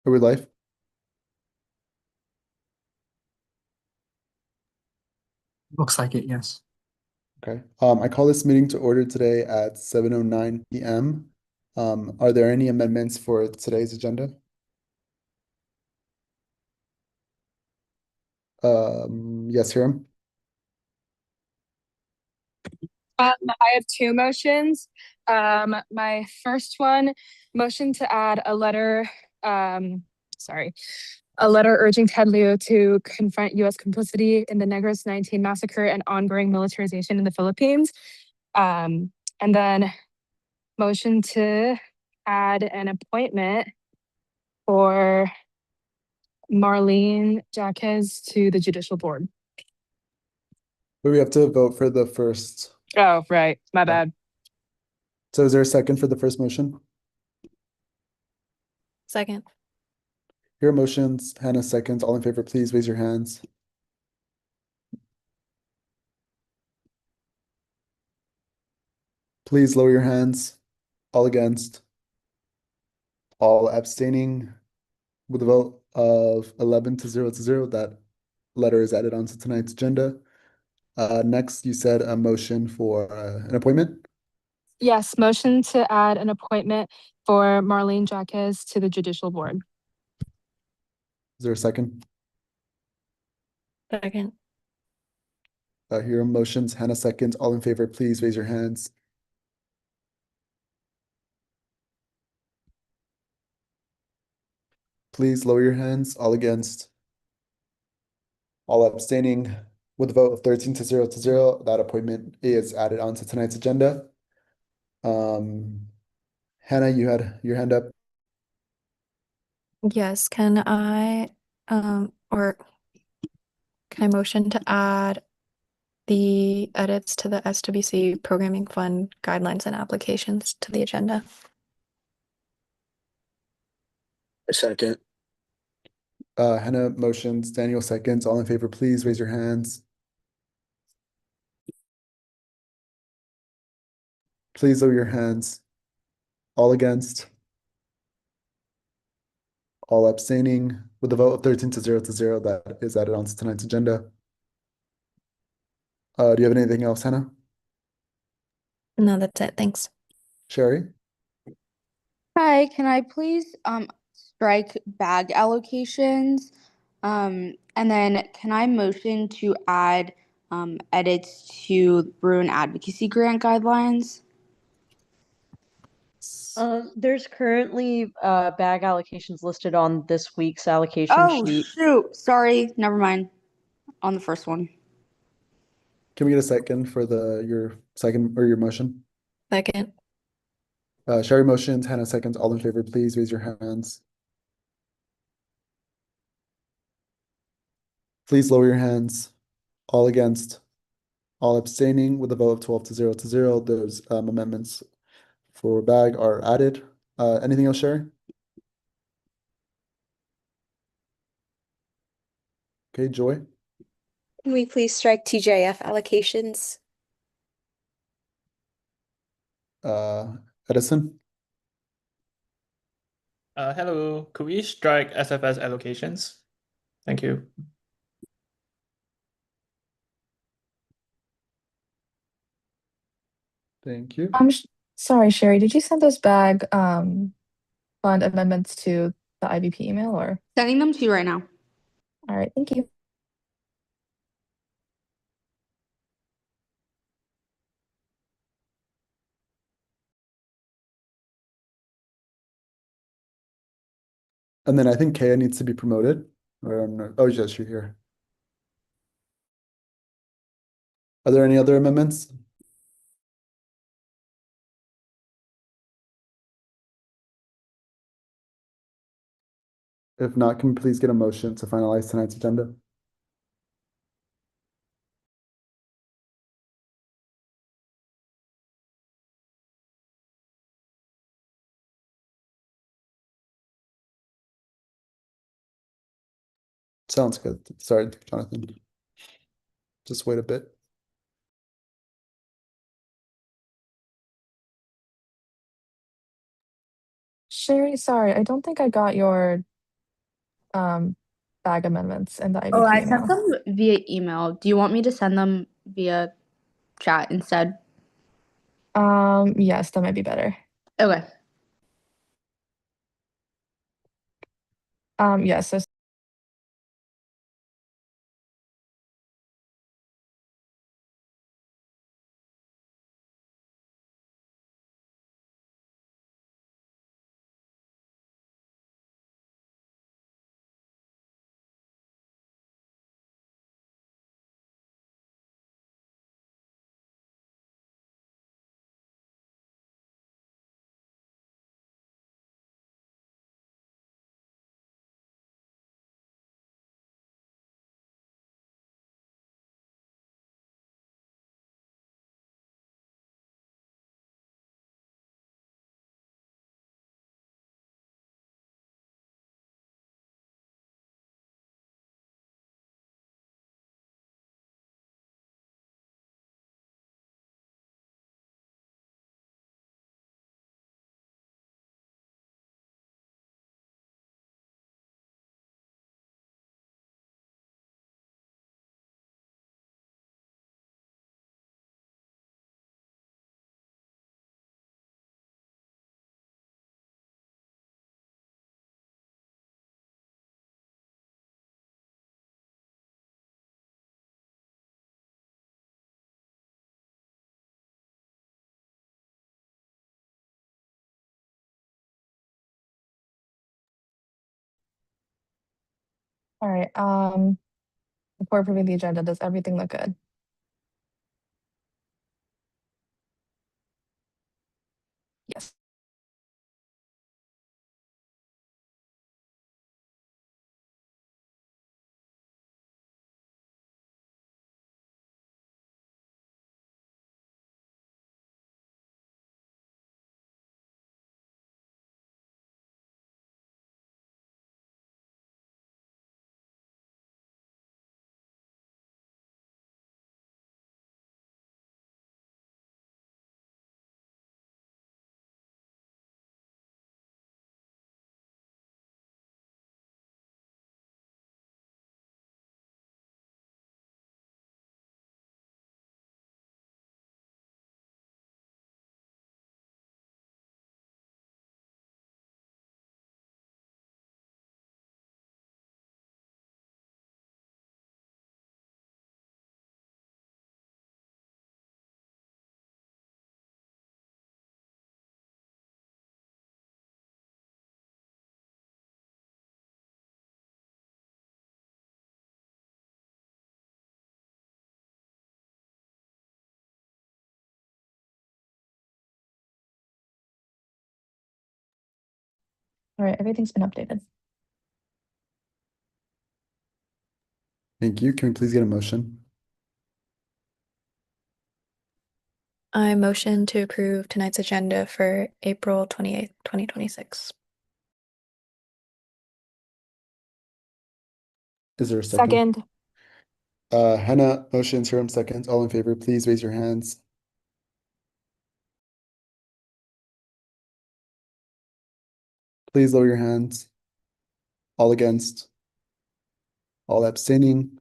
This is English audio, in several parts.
Are we live? Looks like it, yes. Okay. I call this meeting to order today at 7:09 p.m. Are there any amendments for today's agenda? Yes, Hiram. I have two motions. My first one, motion to add a letter, sorry, a letter urging Ted Lieu to confront U.S. complicity in the Negros 19 massacre and ongoing militarization in the Philippines. And then motion to add an appointment for Marlene Jaquez to the Judicial Board. But we have to vote for the first. Oh, right. My Yeah. bad. So is there a second for the first motion? Second. Here are motions, Hannah seconds. All in favor, please raise your hands. Please lower your hands. All against. All abstaining. With a vote of 11 to 0, that letter is added onto tonight's agenda. Next, you said a motion for an appointment. Yes, motion to add an appointment for Marlene Jaquez to the Judicial Board. Is there a second? Second. Here are motions, Hannah seconds. All in favor, please raise your hands. Please lower your hands. All against. All abstaining. With a vote of 13 to 0, that appointment is added onto tonight's agenda. Hannah, you had your hand up. Yes, or can I motion to add the edits to the SWC Programming Fund guidelines and applications to the agenda? A second. Hannah motions, Daniel seconds. All in favor, please raise your hands. Please lower your hands. All against. All abstaining. With a vote of 13 to 0, that is added onto tonight's agenda. Do you have anything else, Hannah? No, that's it. Thanks. Sherry? Hi, can I please strike bag allocations? And then can I motion to add edits to Bruin Advocacy Grant guidelines? There's currently bag allocations listed on this week's allocation Oh, sheet. shoot. Sorry, never mind. On the first one. Can we get a second for your second or your motion? Second. Sherry motions, Hannah seconds. All in favor, please raise your hands. Please lower your hands. All against. All abstaining. With a vote of 12 to 0, those amendments for bag are added. Anything else, Sherry? Okay, Joy. Can we please strike TJF allocations? Edison. Hello, could we strike SFS allocations? Thank you. Thank you. Sorry, Sherry, did you send those bag fund amendments to the IVP email or? Sending them to you right now. All right, thank you. And then I think Kaya needs to be promoted. Oh, yes, you're here. Are there any other amendments? If not, can we please get a motion to finalize tonight's agenda? Sounds good. Sorry, Jonathan. Just wait a bit. Sherry, sorry, I don't think I got your bag amendments in the Oh, IBP I sent email. them via email. Do you want me to send them via chat instead? Yes, that might be better. Okay. Yes, so all right. Before approving the agenda, does everything look good? Yes. All right, everything's been updated. Thank you. Can we please get a motion? I motion to approve tonight's agenda for April 28th, 2026. Is there a second? Second. Hannah motions, Hiram seconds. All in favor, please raise your hands. Please lower your hands. All against. All abstaining.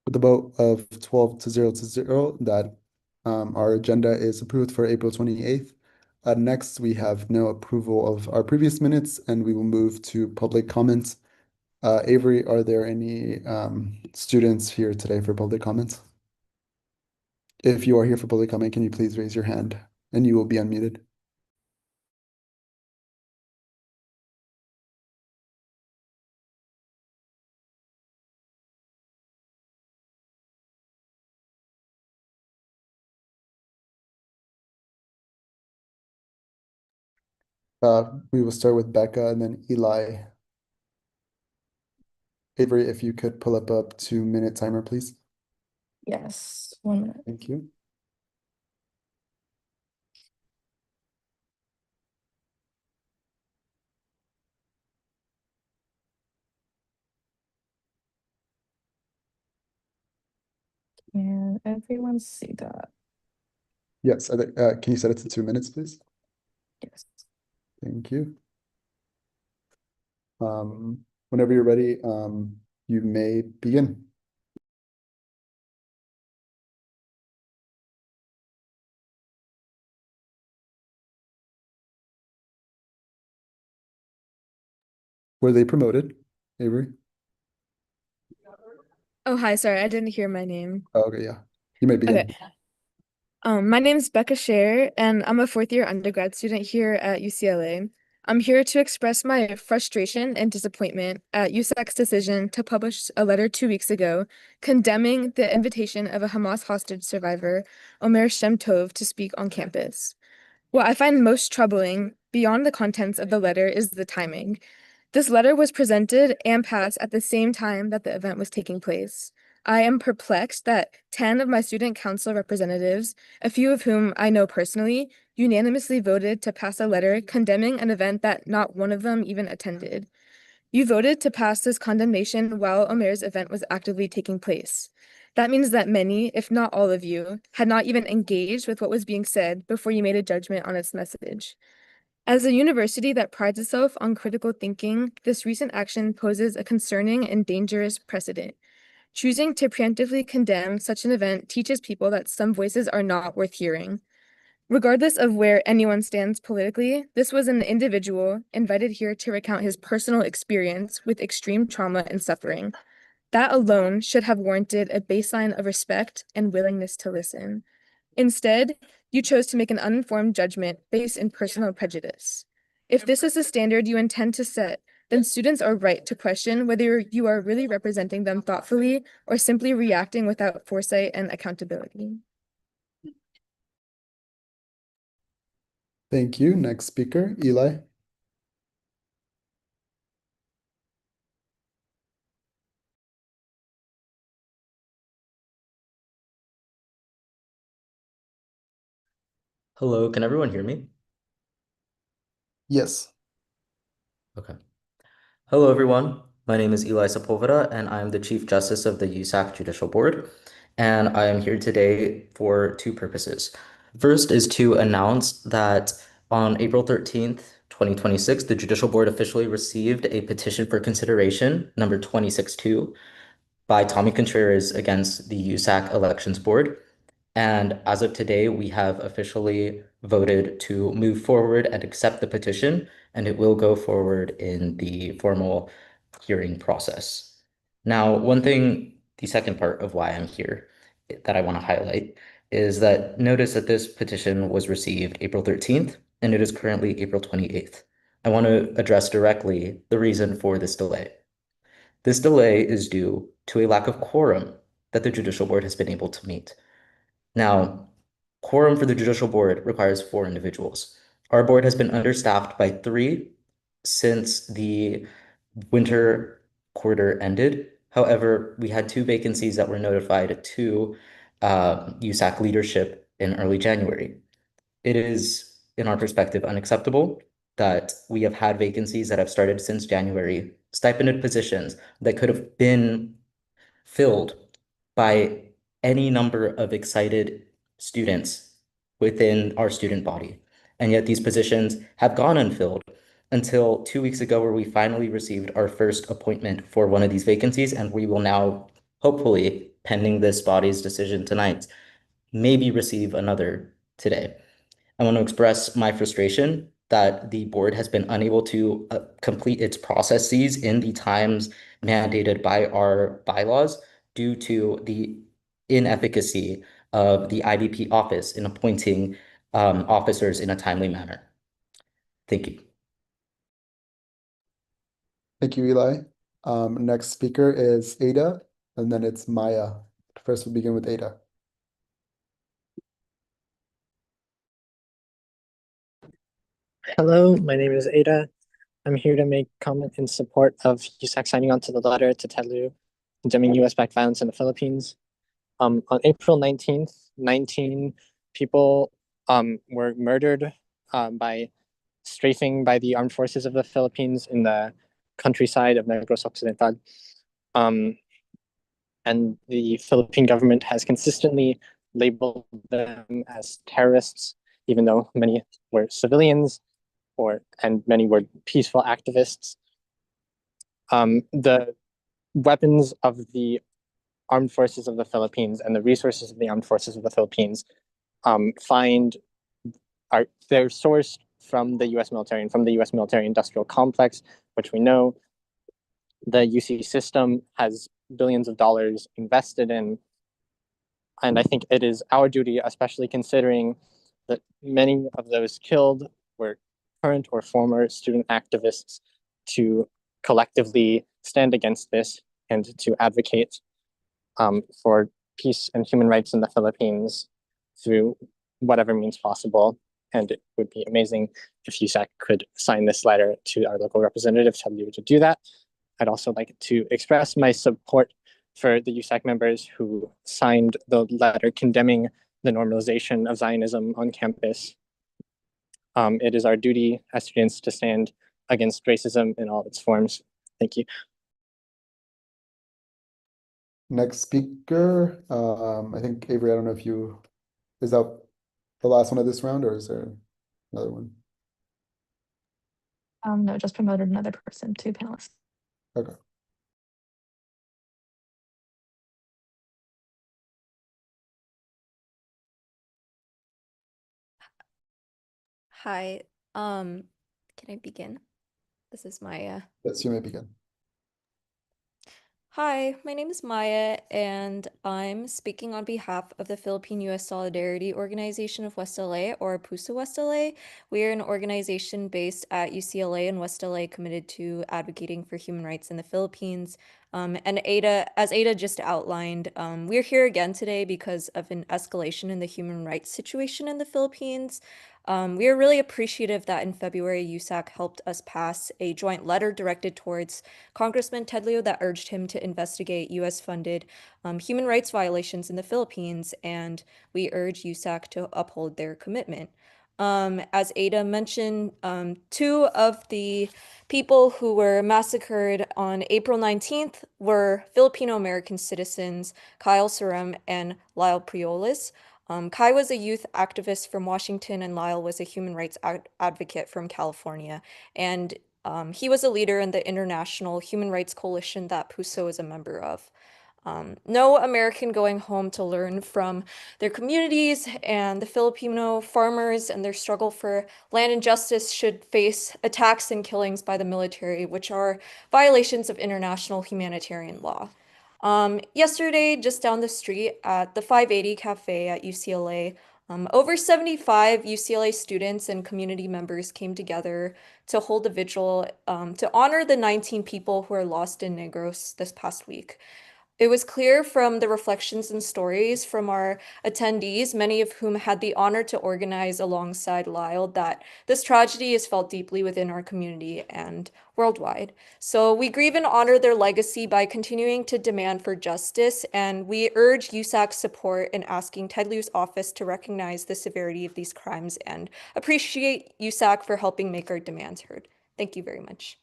With a vote of 12 to 0, that our agenda is approved for April 28th. Next, we have no approval of our previous minutes, and we will move to public comments. Avery, are there any students here today for public comments? If you are here for public comment, can you please raise your hand and you will be unmuted. We will start with Becca and then Eli. Avery, if you could pull up a 2-minute timer, please. Yes, 1 minute. Thank you. Can everyone see that? Yes, can you set it to 2 minutes, please? Yes. Thank you. Whenever you're ready, you may begin. Were they promoted, Avery? Oh, hi. Sorry, I didn't hear my name. Oh, okay, yeah. You may begin. Okay. My name is Becca Scher, and I'm a fourth-year undergrad student here at UCLA. I'm here to express my frustration and disappointment at USAC's decision to publish a letter 2 weeks ago condemning the invitation of a Hamas hostage survivor, Omer Shem Tov, to speak on campus. What I find most troubling, beyond the contents of the letter, is the timing. This letter was presented and passed at the same time that the event was taking place. I am perplexed that 10 of my student council representatives, a few of whom I know personally, unanimously voted to pass a letter condemning an event that not one of them even attended. You voted to pass this condemnation while Omer's event was actively taking place. That means that many, if not all of you, had not even engaged with what was being said before you made a judgment on its message. As a university that prides itself on critical thinking, this recent action poses a concerning and dangerous precedent. Choosing to preemptively condemn such an event teaches people that some voices are not worth hearing. Regardless of where anyone stands politically, this was an individual invited here to recount his personal experience with extreme trauma and suffering. That alone should have warranted a baseline of respect and willingness to listen. Instead, you chose to make an uninformed judgment based in personal prejudice. If this is the standard you intend to set, then students are right to question whether you are really representing them thoughtfully or simply reacting without foresight and accountability. Thank you. Next speaker, Eli. Hello, can everyone hear me? Yes. Okay. Hello, everyone. My name is Eli Sepulveda, and I'm the Chief Justice of the USAC Judicial Board. And I am here today for two purposes. First is to announce that on April 13th, 2026, the Judicial Board officially received a petition for consideration, number 262, by Tommy Contreras against the USAC Elections Board. And as of today, we have officially voted to move forward and accept the petition, and it will go forward in the formal hearing process. Now, one thing, the second part of why I'm here that I want to highlight is that notice that this petition was received April 13th, and it is currently April 28th. I want to address directly the reason for this delay. This delay is due to a lack of quorum that the Judicial Board has been able to meet. Now, quorum for the Judicial Board requires 4 individuals. Our board has been understaffed by 3 since the winter quarter ended. However, we had 2 vacancies that were notified to USAC leadership in early January. It is, in our perspective, unacceptable that we have had vacancies that have started since January, stipended positions that could have been filled by any number of excited students within our student body. And yet these positions have gone unfilled until 2 weeks ago, where we finally received our first appointment for one of these vacancies. And we will now, hopefully, pending this body's decision tonight, maybe receive another today. I want to express my frustration that the board has been unable to complete its processes in the times mandated by our bylaws due to the inefficacy of the IBP office in appointing officers in a timely manner. Thank you. Thank you, Eli. Next speaker is Ada, and then it's Maya. First, we'll begin with Ada. Hello, my name is Ada. I'm here to make comment in support of USAC signing on to the letter to Ted Lieu condemning US-backed violence in the Philippines. On April 19th, 19 people were murdered by strafing by the armed forces of the Philippines in the countryside of Negros Occidental. And the Philippine government has consistently labeled them as terrorists, even though many were civilians and many were peaceful activists. The weapons of the armed forces of the Philippines and the resources of the armed forces of the Philippines they're sourced from the U.S. military and from the U.S. military industrial complex, which we know the UC system has billions of dollars invested in. And I think it is our duty, especially considering that many of those killed were current or former student activists, to collectively stand against this and to advocate for peace and human rights in the Philippines through whatever means possible. And it would be amazing if USAC could sign this letter to our local representative, tell you to do that. I'd also like to express my support for the USAC members who signed the letter condemning the normalization of Zionism on campus. It is our duty as students to stand against racism in all its forms. Thank you. Next speaker, I think Avery, I don't know if is that the last one of this round or is there another one? No, just promoted another person to panelist. Okay. Hi, can I begin? This is Maya. Yes, you may begin. Hi, my name is Maya, and I'm speaking on behalf of the Philippine-U.S. Solidarity Organization of West LA, or PUSA West LA. We are an organization based at UCLA and West LA committed to advocating for human rights in the Philippines. And as Ada just outlined, we're here again today because of an escalation in the human rights situation in the Philippines. We are really appreciative that in February, USAC helped us pass a joint letter directed towards Congressman Ted Lieu that urged him to investigate U.S.-funded human rights violations in the Philippines, and we urge USAC to uphold their commitment. As Ada mentioned, two of the people who were massacred on April 19th were Filipino-American citizens Kyle Surem and Lyle Prioles. Kai was a youth activist from Washington, and Lyle was a human rights advocate from California. And he was a leader in the International Human Rights Coalition that PUSO is a member of. No American going home to learn from their communities and the Filipino farmers and their struggle for land and justice should face attacks and killings by the military, which are violations of international humanitarian law. Yesterday, just down the street at the 580 Cafe at UCLA, over 75 UCLA students and community members came together to hold a vigil to honor the 19 people who are lost in Negros this past week. It was clear from the reflections and stories from our attendees, many of whom had the honor to organize alongside Lyle, that this tragedy is felt deeply within our community and worldwide. So we grieve and honor their legacy by continuing to demand for justice, and we urge USAC's support in asking Ted Lieu's office to recognize the severity of these crimes and appreciate USAC for helping make our demands heard. Thank you very much.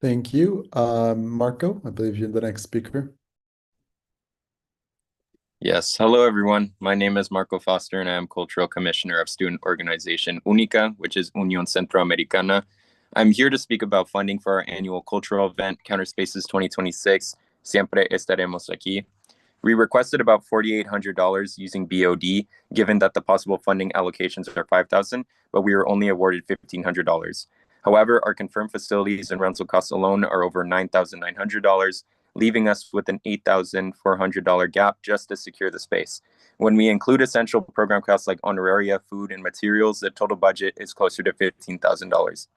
Thank you. Marco, I believe you're the next speaker. Yes, hello everyone. My name is Marco Foster and I am Cultural Commissioner of Student Organization UNICA, which is Unión Centroamericana. I'm here to speak about funding for our annual cultural event, Counterspaces 2026, Siempre Estaremos Aquí. We requested about $4,800 using BOD, given that the possible funding allocations are $5,000, but we were only awarded $1,500. However, our confirmed facilities and rental costs alone are over $9,900, leaving us with an $8,400 gap just to secure the space. When we include essential program costs like honoraria, food, and materials, the total budget is closer to $15,000.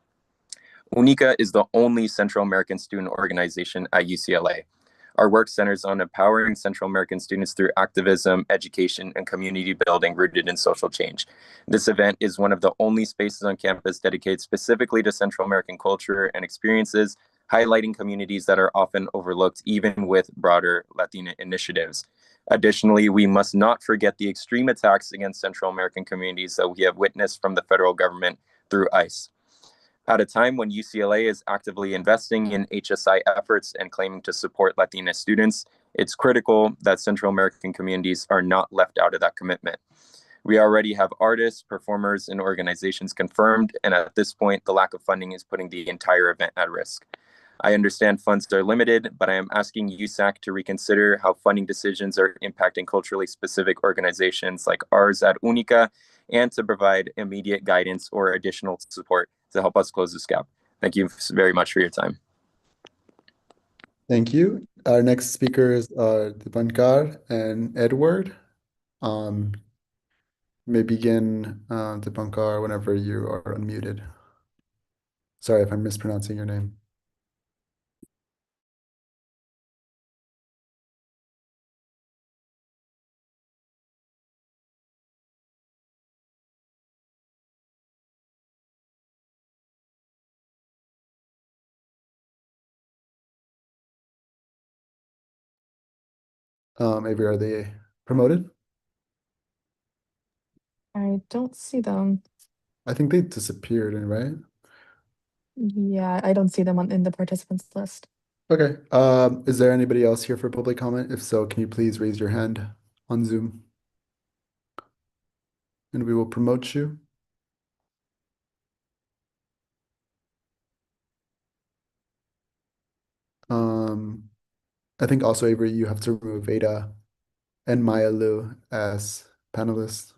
UNICA is the only Central American student organization at UCLA. Our work centers on empowering Central American students through activism, education, and community building rooted in social change. This event is one of the only spaces on campus dedicated specifically to Central American culture and experiences, highlighting communities that are often overlooked, even with broader Latina initiatives. Additionally, we must not forget the extreme attacks against Central American communities that we have witnessed from the federal government through ICE. At a time when UCLA is actively investing in HSI efforts and claiming to support Latina students, it's critical that Central American communities are not left out of that commitment. We already have artists, performers, and organizations confirmed, and at this point, the lack of funding is putting the entire event at risk. I understand funds are limited, but I am asking USAC to reconsider how funding decisions are impacting culturally specific organizations like ours at Unica, and to provide immediate guidance or additional support to help us close this gap. Thank you very much for your time. Thank you. Our next speakers are Dipankar and Edward. May begin, Dipankar, whenever you are unmuted. Sorry if I'm mispronouncing your name. Avery, are they promoted? I don't see them. I think they disappeared, right? Yeah, I don't see them in the participants list. Okay. Is there anybody else here for public comment? If so, can you please raise your hand on Zoom? And we will promote you. I think also, Avery, you have to remove Ada and Maya Lu as panelists.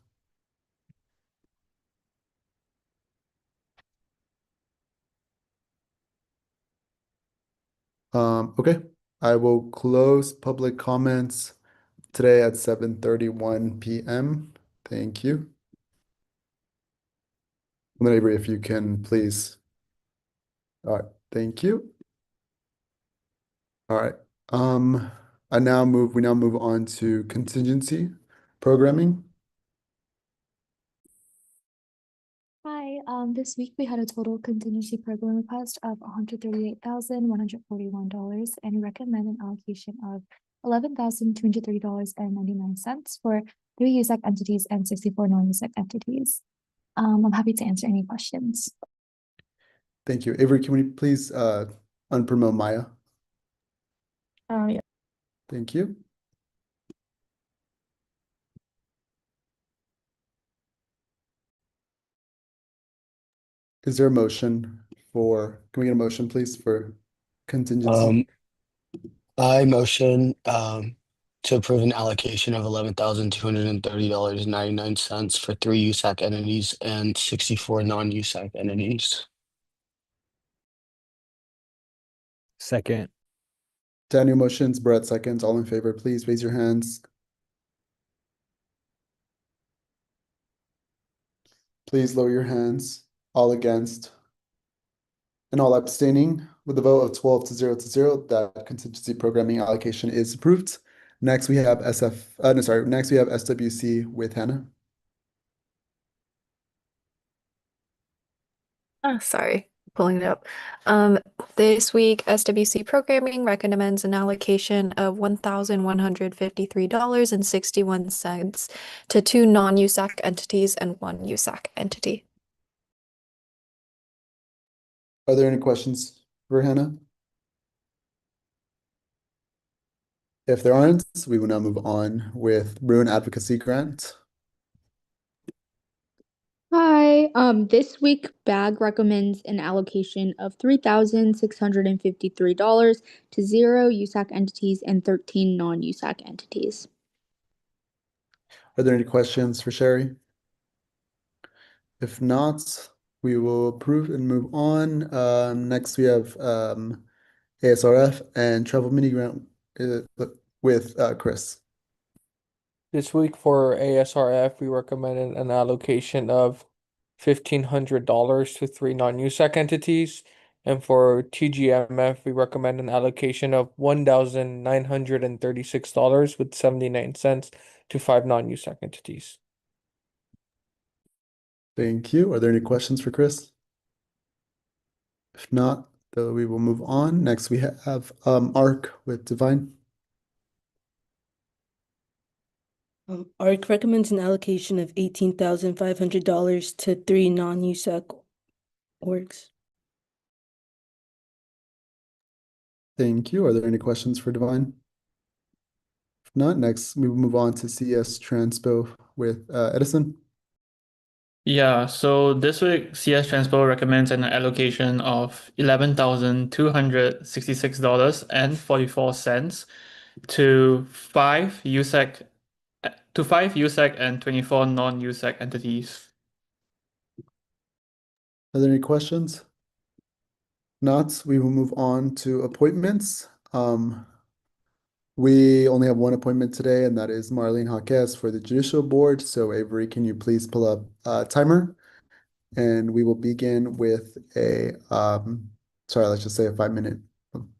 Okay. I will close public comments today at 7:31 p.m. Thank you. And then Avery, if you can please. All right, thank you. All right. We now move on to contingency programming. Hi, this week we had a total contingency program request of $138,141 and recommend an allocation of $11,230.99 for 3 USAC entities and 64 non-USAC entities. I'm happy to answer any questions. Thank you. Avery, can we please unpromote Maya? Yeah. Thank you. Is there a motion can we get a motion, please, for contingency? I motion to approve an allocation of $11,230.99 for 3 USAC entities and 64 non-USAC entities. Second. Daniel motions, Brett seconds. All in favor, please raise your hands. Please lower your hands. All against. And all abstaining. With a vote of 12 to 0, that contingency programming allocation is approved. Next we have next we have SWC with Hannah. Sorry, pulling it up. This week, SWC Programming recommends an allocation of $1,153.61 to 2 non-USAC entities and 1 USAC entity. Are there any questions for Hannah? If there aren't, we will now move on with Bruin Advocacy Grant. Hi, this week BAG recommends an allocation of $3,653 to 0 USAC entities and 13 non-USAC entities. Are there any questions for Sherry? If not, we will approve and move on. Next we have ASRF and Travel Mini Grant with Chris. This week for ASRF, we recommended an allocation of $1,500 to 3 non-USAC entities. And for TGMF, we recommend an allocation of $1,936.79 to 5 non-USAC entities. Thank you. Are there any questions for Chris? If not, then we will move on. Next, we have ARC with Divine. ARC recommends an allocation of $18,500 to 3 non-USAC orgs. Thank you. Are there any questions for Divine? If Not next, we will move on to CS Transpo with Edison. Yeah, so this week CS Transpo recommends an allocation of $11,266.44 to five USAC and 24 non-USAC entities. Are there any questions? Not, we will move on to appointments. We only have one appointment today, and that is Marlene Jaquez for the Judicial Board. So Avery, can you please pull up a timer? And we will begin with a, sorry, let's just say a 5-minute,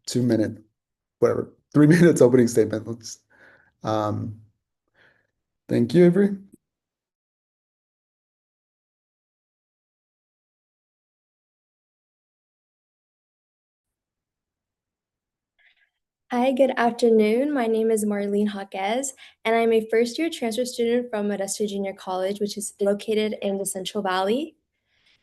2-minute, whatever, 3 minutes opening statement. Thank you, Avery. Hi, good afternoon. My name is Marlene Jaquez, and I'm a first-year transfer student from Modesto Junior College, which is located in the Central Valley.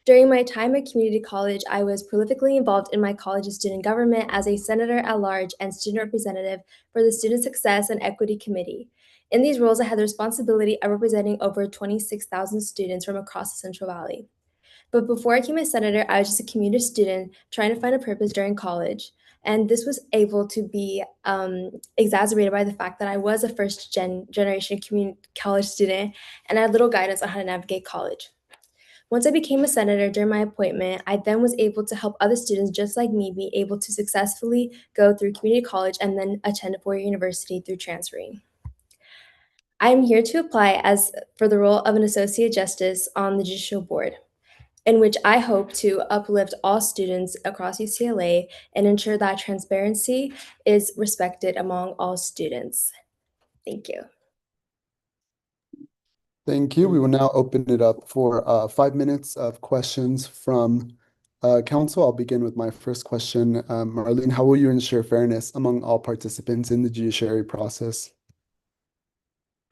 During my time at community college, I was prolifically involved in my college's student government as a senator at large and student representative for the Student Success and Equity Committee. In these roles, I had the responsibility of representing over 26,000 students from across the Central Valley. But before I became a senator, I was just a community student trying to find a purpose during college. And this was able to be exacerbated by the fact that I was a first generation community college student and I had little guidance on how to navigate college. Once I became a senator during my appointment, I then was able to help other students just like me be able to successfully go through community college and then attend a four-year university through transferring. I am here to apply as for the role of an associate justice on the judicial board, in which I hope to uplift all students across UCLA and ensure that transparency is respected among all students. Thank you. Thank you. We will now open it up for 5 minutes of questions from council. I'll begin with my first question. Marlene, how will you ensure fairness among all participants in the judiciary process?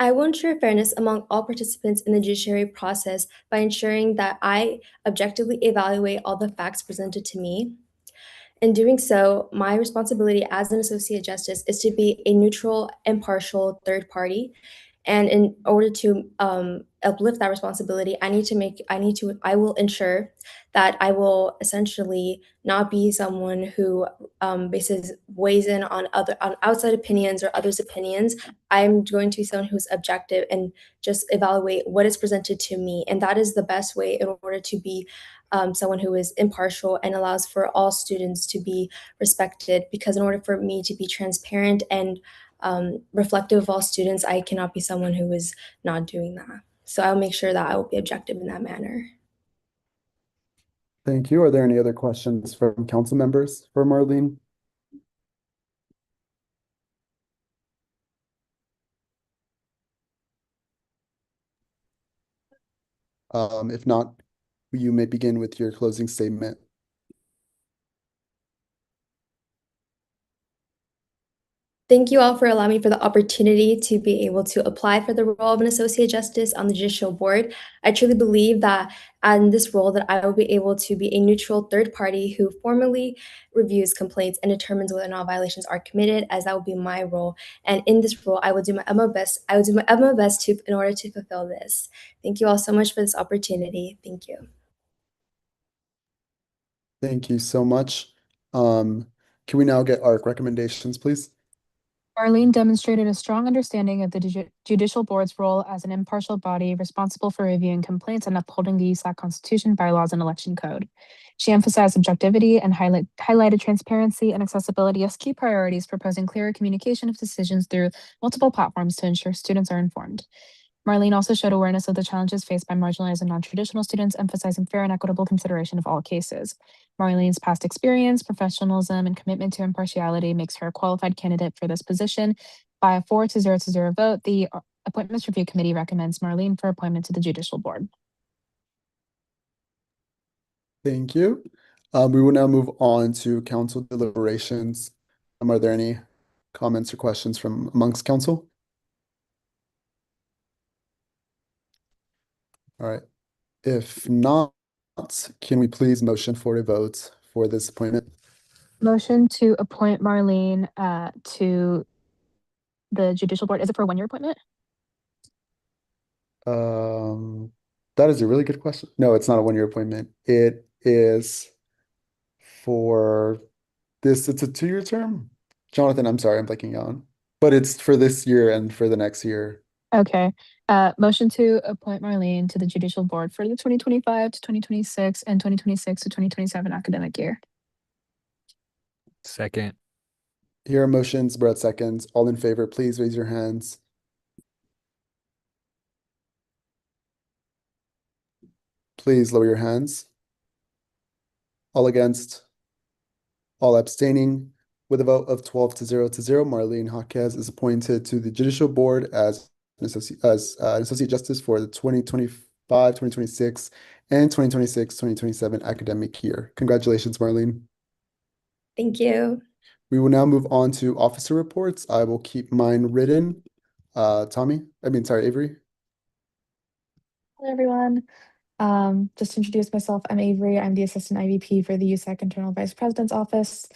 I will ensure fairness among all participants in the judiciary process by ensuring that I objectively evaluate all the facts presented to me. In doing so, my responsibility as an associate justice is to be a neutral, impartial third party. And in order to uplift that responsibility, I will ensure that I will essentially not be someone who weighs in on outside opinions or others' opinions. I'm going to be someone who's objective and just evaluate what is presented to me. And that is the best way in order to be someone who is impartial and allows for all students to be respected. Because in order for me to be transparent and reflective of all students, I cannot be someone who is not doing that. So I'll make sure that I will be objective in that manner. Thank you. Are there any other questions from council members for Marlene? If not, you may begin with your closing statement. Thank you all for allowing me for the opportunity to be able to apply for the role of an associate justice on the judicial board. I truly believe that in this role that I will be able to be a neutral third party who formally reviews complaints and determines whether or not violations are committed, as that will be my role. And in this role, I will do my utmost best. I will do my utmost best to in order to fulfill this. Thank you all so much for this opportunity. Thank you. Thank you so much. Can we now get ARC recommendations, please? Marlene demonstrated a strong understanding of the judicial board's role as an impartial body responsible for reviewing complaints and upholding the USAC Constitution, bylaws, and election code. She emphasized objectivity and highlighted transparency and accessibility as key priorities, proposing clearer communication of decisions through multiple platforms to ensure students are informed. Marlene also showed awareness of the challenges faced by marginalized and non-traditional students, emphasizing fair and equitable consideration of all cases. Marlene's past experience, professionalism, and commitment to impartiality makes her a qualified candidate for this position. By a 4-0 vote, the Appointments Review Committee recommends Marlene for appointment to the Judicial Board. Thank you. We will now move on to council deliberations. Are there any comments or questions from amongst council? All right. If not, can we please motion for a vote for this appointment? Motion to appoint Marlene to the judicial board. Is it for a 1-year appointment? That is a really good question. No, it's not a 1-year appointment. It is for this, it's a 2-year term. Jonathan, I'm sorry, I'm blanking on. But it's for this year and for the next year. Okay. Motion to appoint Marlene to the judicial board for the 2025 to 2026 and 2026 to 2027 academic year. Second. Here are motions, Brett seconds. All in favor, please raise your hands. Please lower your hands. All against, all abstaining. With a vote of 12 to 0 to 0, Marlene Jaquez is appointed to the Judicial Board as an Associate Justice for the 2025, 2026, and 2026, 2027 academic year. Congratulations, Marlene. Thank you. We will now move on to officer reports. I will keep mine written. Avery. Hello, everyone. Just to introduce myself, I'm Avery. I'm the Assistant IVP for the USAC Internal Vice President's Office.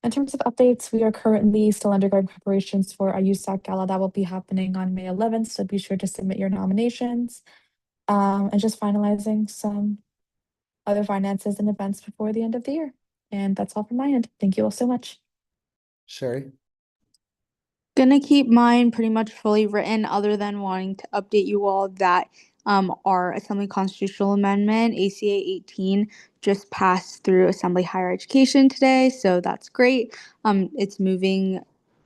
In terms of updates, we are currently still undergoing preparations for a USAC gala that will be happening on May 11th, so be sure to submit your nominations. And just finalizing some other finances and events before the end of the year. And that's all from my end. Thank you all so much. Sherry. Gonna keep mine pretty much fully written, other than wanting to update you all that our Assembly Constitutional Amendment, ACA 18, just passed through Assembly Higher Education today, so that's great. It's making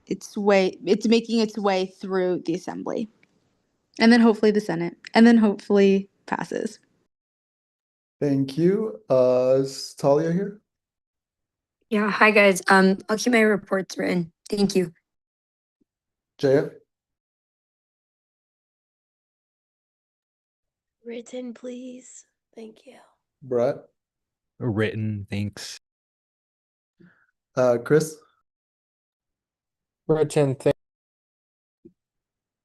its way through the Assembly. And then hopefully the Senate, and then hopefully passes. Thank you. Is Talia here? Yeah, hi guys. I'll keep my reports written. Thank you. Jaya? Written, please. Thank you. Brett? Written, thanks. Chris? Written,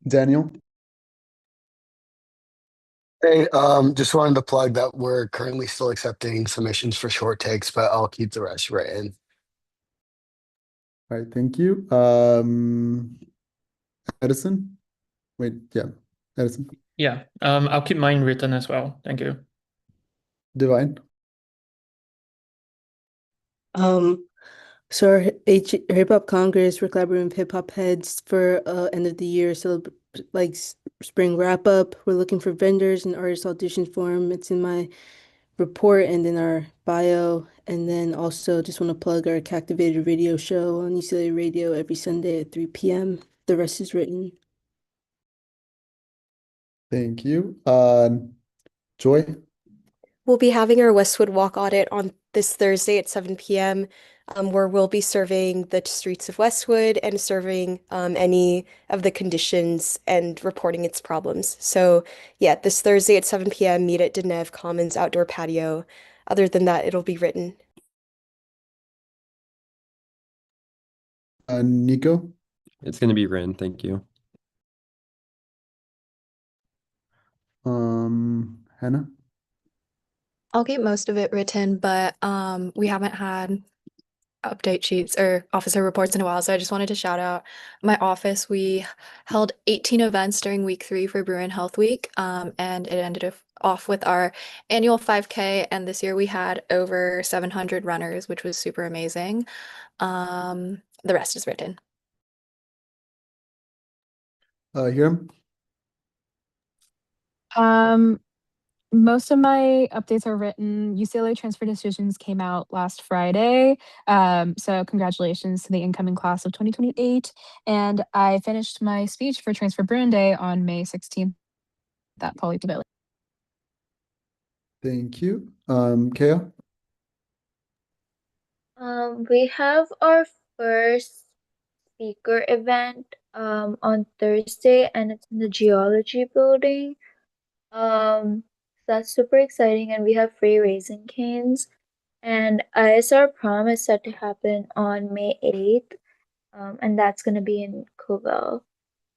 Daniel? Hey, just wanted to plug that we're currently still accepting submissions for short takes, but I'll keep the rest written. All right, thank you. Edison? Wait, yeah, Edison. Yeah, I'll keep mine written as well. Thank you. Divine? So our Hip Hop Congress, we're collaborating with hip hop heads for end of the year spring wrap up. We're looking for vendors and artist audition form. It's in my report and in our bio. And then also just want to plug our Captivated Radio show on UCLA Radio every Sunday at 3 p.m. The rest is written. Thank you. Joy? We'll be having our Westwood Walk audit on this Thursday at 7 p.m., where we'll be surveying the streets of Westwood and surveying any of the conditions and reporting its problems. So yeah, this Thursday at 7 p.m., meet at Denev Commons outdoor patio. Other than that, it'll be written. Nico? It's going to be written. Thank you. Hannah? I'll keep most of it written, but we haven't had update sheets or officer reports in a while, so I just wanted to shout out my office. We held 18 events during week 3 for Bruin Health Week, and it ended off with our annual 5K, and this year we had over 700 runners, which was super amazing. The rest is written. Hiram? Most of my updates are written. UCLA transfer decisions came out last Friday. So congratulations to the incoming class of 2028. And I finished my speech for Transfer Bruin Day on May 16th at Poly Pavilion. Thank you. Kaya? We have our first speaker event on Thursday, and it's in the geology building. That's super exciting, and we have free Raising Canes. And ISR prom is set to happen on May 8th, and that's gonna be in Covell.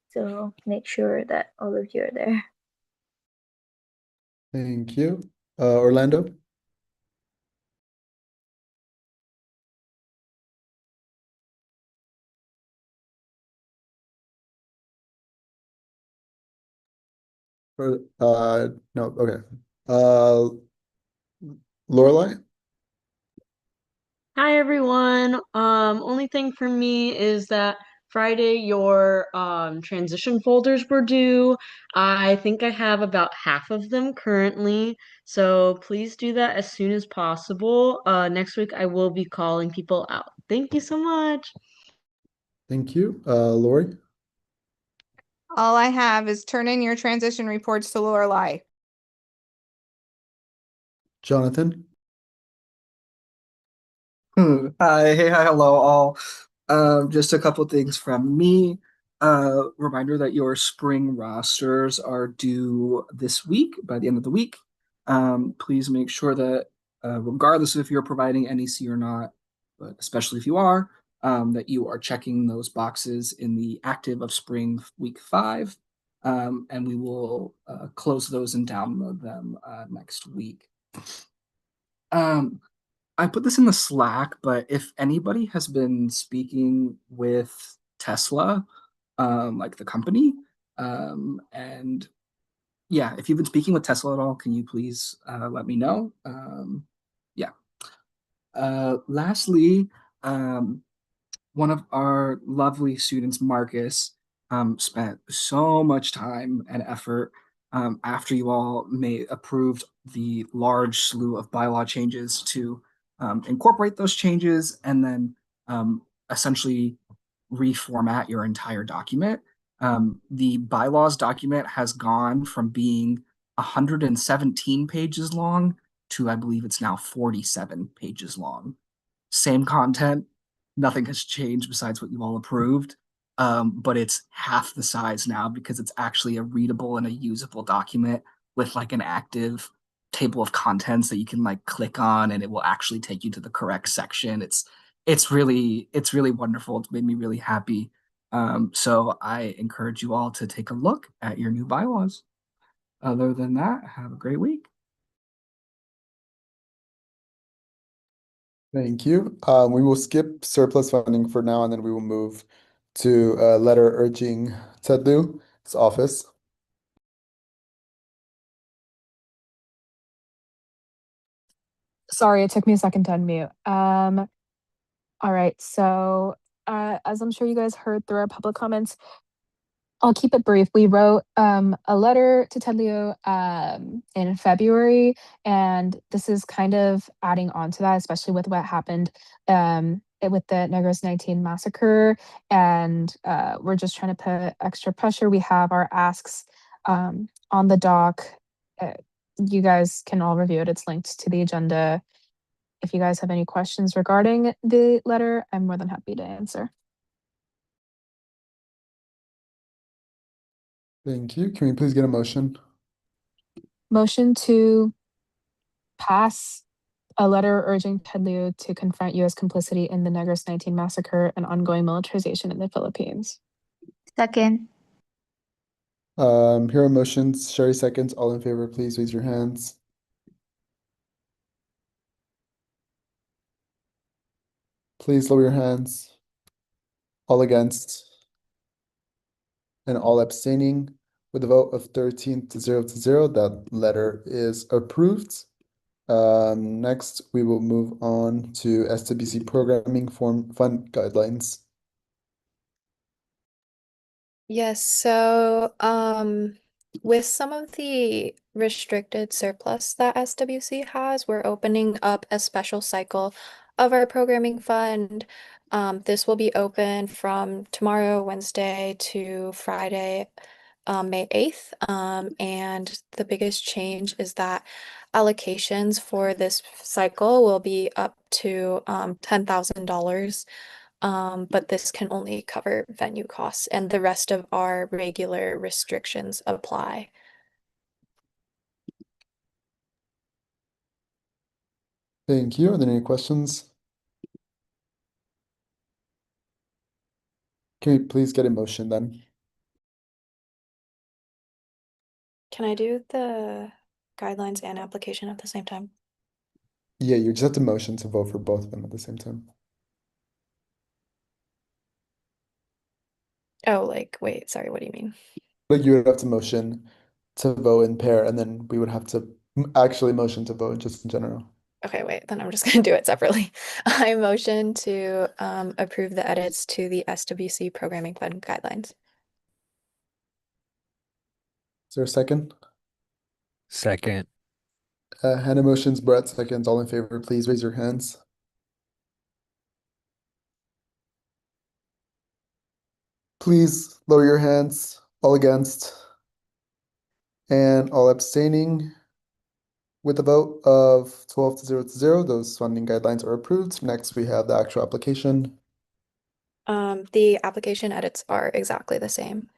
So make sure that all of you are there. Thank you. Orlando? Or no, okay. Uh Lorelai? Hi everyone. Only thing for me is that Friday your transition folders were due. I think I have about half of them currently, so please do that as soon as possible. Next week I will be calling people out. Thank you so much. Thank you. Lori? All I have is turn in your transition reports to Lorelai. Jonathan? Hi, hey, hi, hello, all. Just a couple things from me. Reminder that your spring rosters are due this week, by the end of the week. Please make sure that, regardless of if you're providing NEC or not, but especially if you are, that you are checking those boxes in the active of spring week 5. And we will close those and download them next week. I put this in the Slack, but if anybody has been speaking with Tesla, like the company, and yeah, if you've been speaking with Tesla at all, can you please let me know? Yeah. Lastly, one of our lovely students, Marcus, spent so much time and effort after you all approved the large slew of bylaw changes to incorporate those changes and then essentially reformat your entire document. The bylaws document has gone from being 117 pages long to I believe it's now 47 pages long. Same content, nothing has changed besides what you all approved. But it's half the size now because it's actually a readable and a usable document with like an active table of contents that you can like click on and it will actually take you to the correct section. It's really wonderful. It's made me really happy. So I encourage you all to take a look at your new bylaws. Other than that, have a great week. Thank you. We will skip surplus funding for now, and then we will move to a letter urging Tedlu's office. Sorry, it took me a second to unmute. All right, so as I'm sure you guys heard through our public comments, I'll keep it brief. We wrote a letter to Ted Lieu in February, and this is kind of adding on to that, especially with what happened with the Negros 19 massacre. And we're just trying to put extra pressure. We have our asks on the doc. You guys can all review it. It's linked to the agenda. If you guys have any questions regarding the letter, I'm more than happy to answer. Thank you. Can we please get a motion? Motion to pass a letter urging Ted Lieu to confront U.S. complicity in the Negros 19 massacre and ongoing militarization in the Philippines. Second. Here are motions. Sherry seconds. All in favor, please raise your hands. Please lower your hands. All against. And all abstaining. With a vote of 13 to 0, that letter is approved. Next, we will move on to SWC programming form fund guidelines. Yes, so with some of the restricted surplus that SWC has, we're opening up a special cycle of our programming fund. This will be open from tomorrow, Wednesday, to Friday, May 8th. And the biggest change is that allocations for this cycle will be up to $10,000. But this can only cover venue costs, and the rest of our regular restrictions apply. Thank you. Are there any questions? Can we please get a motion then? Can I do the guidelines and application at the same time? Yeah, you just have to motion to vote for both of them at the same time. Oh, like, wait, sorry, what do you mean? Like you would have to motion to vote in pair, and then we would have to actually motion to vote just in general. Okay, wait, then I'm just gonna do it separately. I motion to approve the edits to the SWC Programming Fund guidelines. Is there a second? Second. Hannah motions, Brett seconds. All in favor, please raise your hands. Please lower your hands. All against. And all abstaining. With a vote of 12 to 0 to 0, those funding guidelines are approved. Next, we have the actual application. The application edits are exactly the same.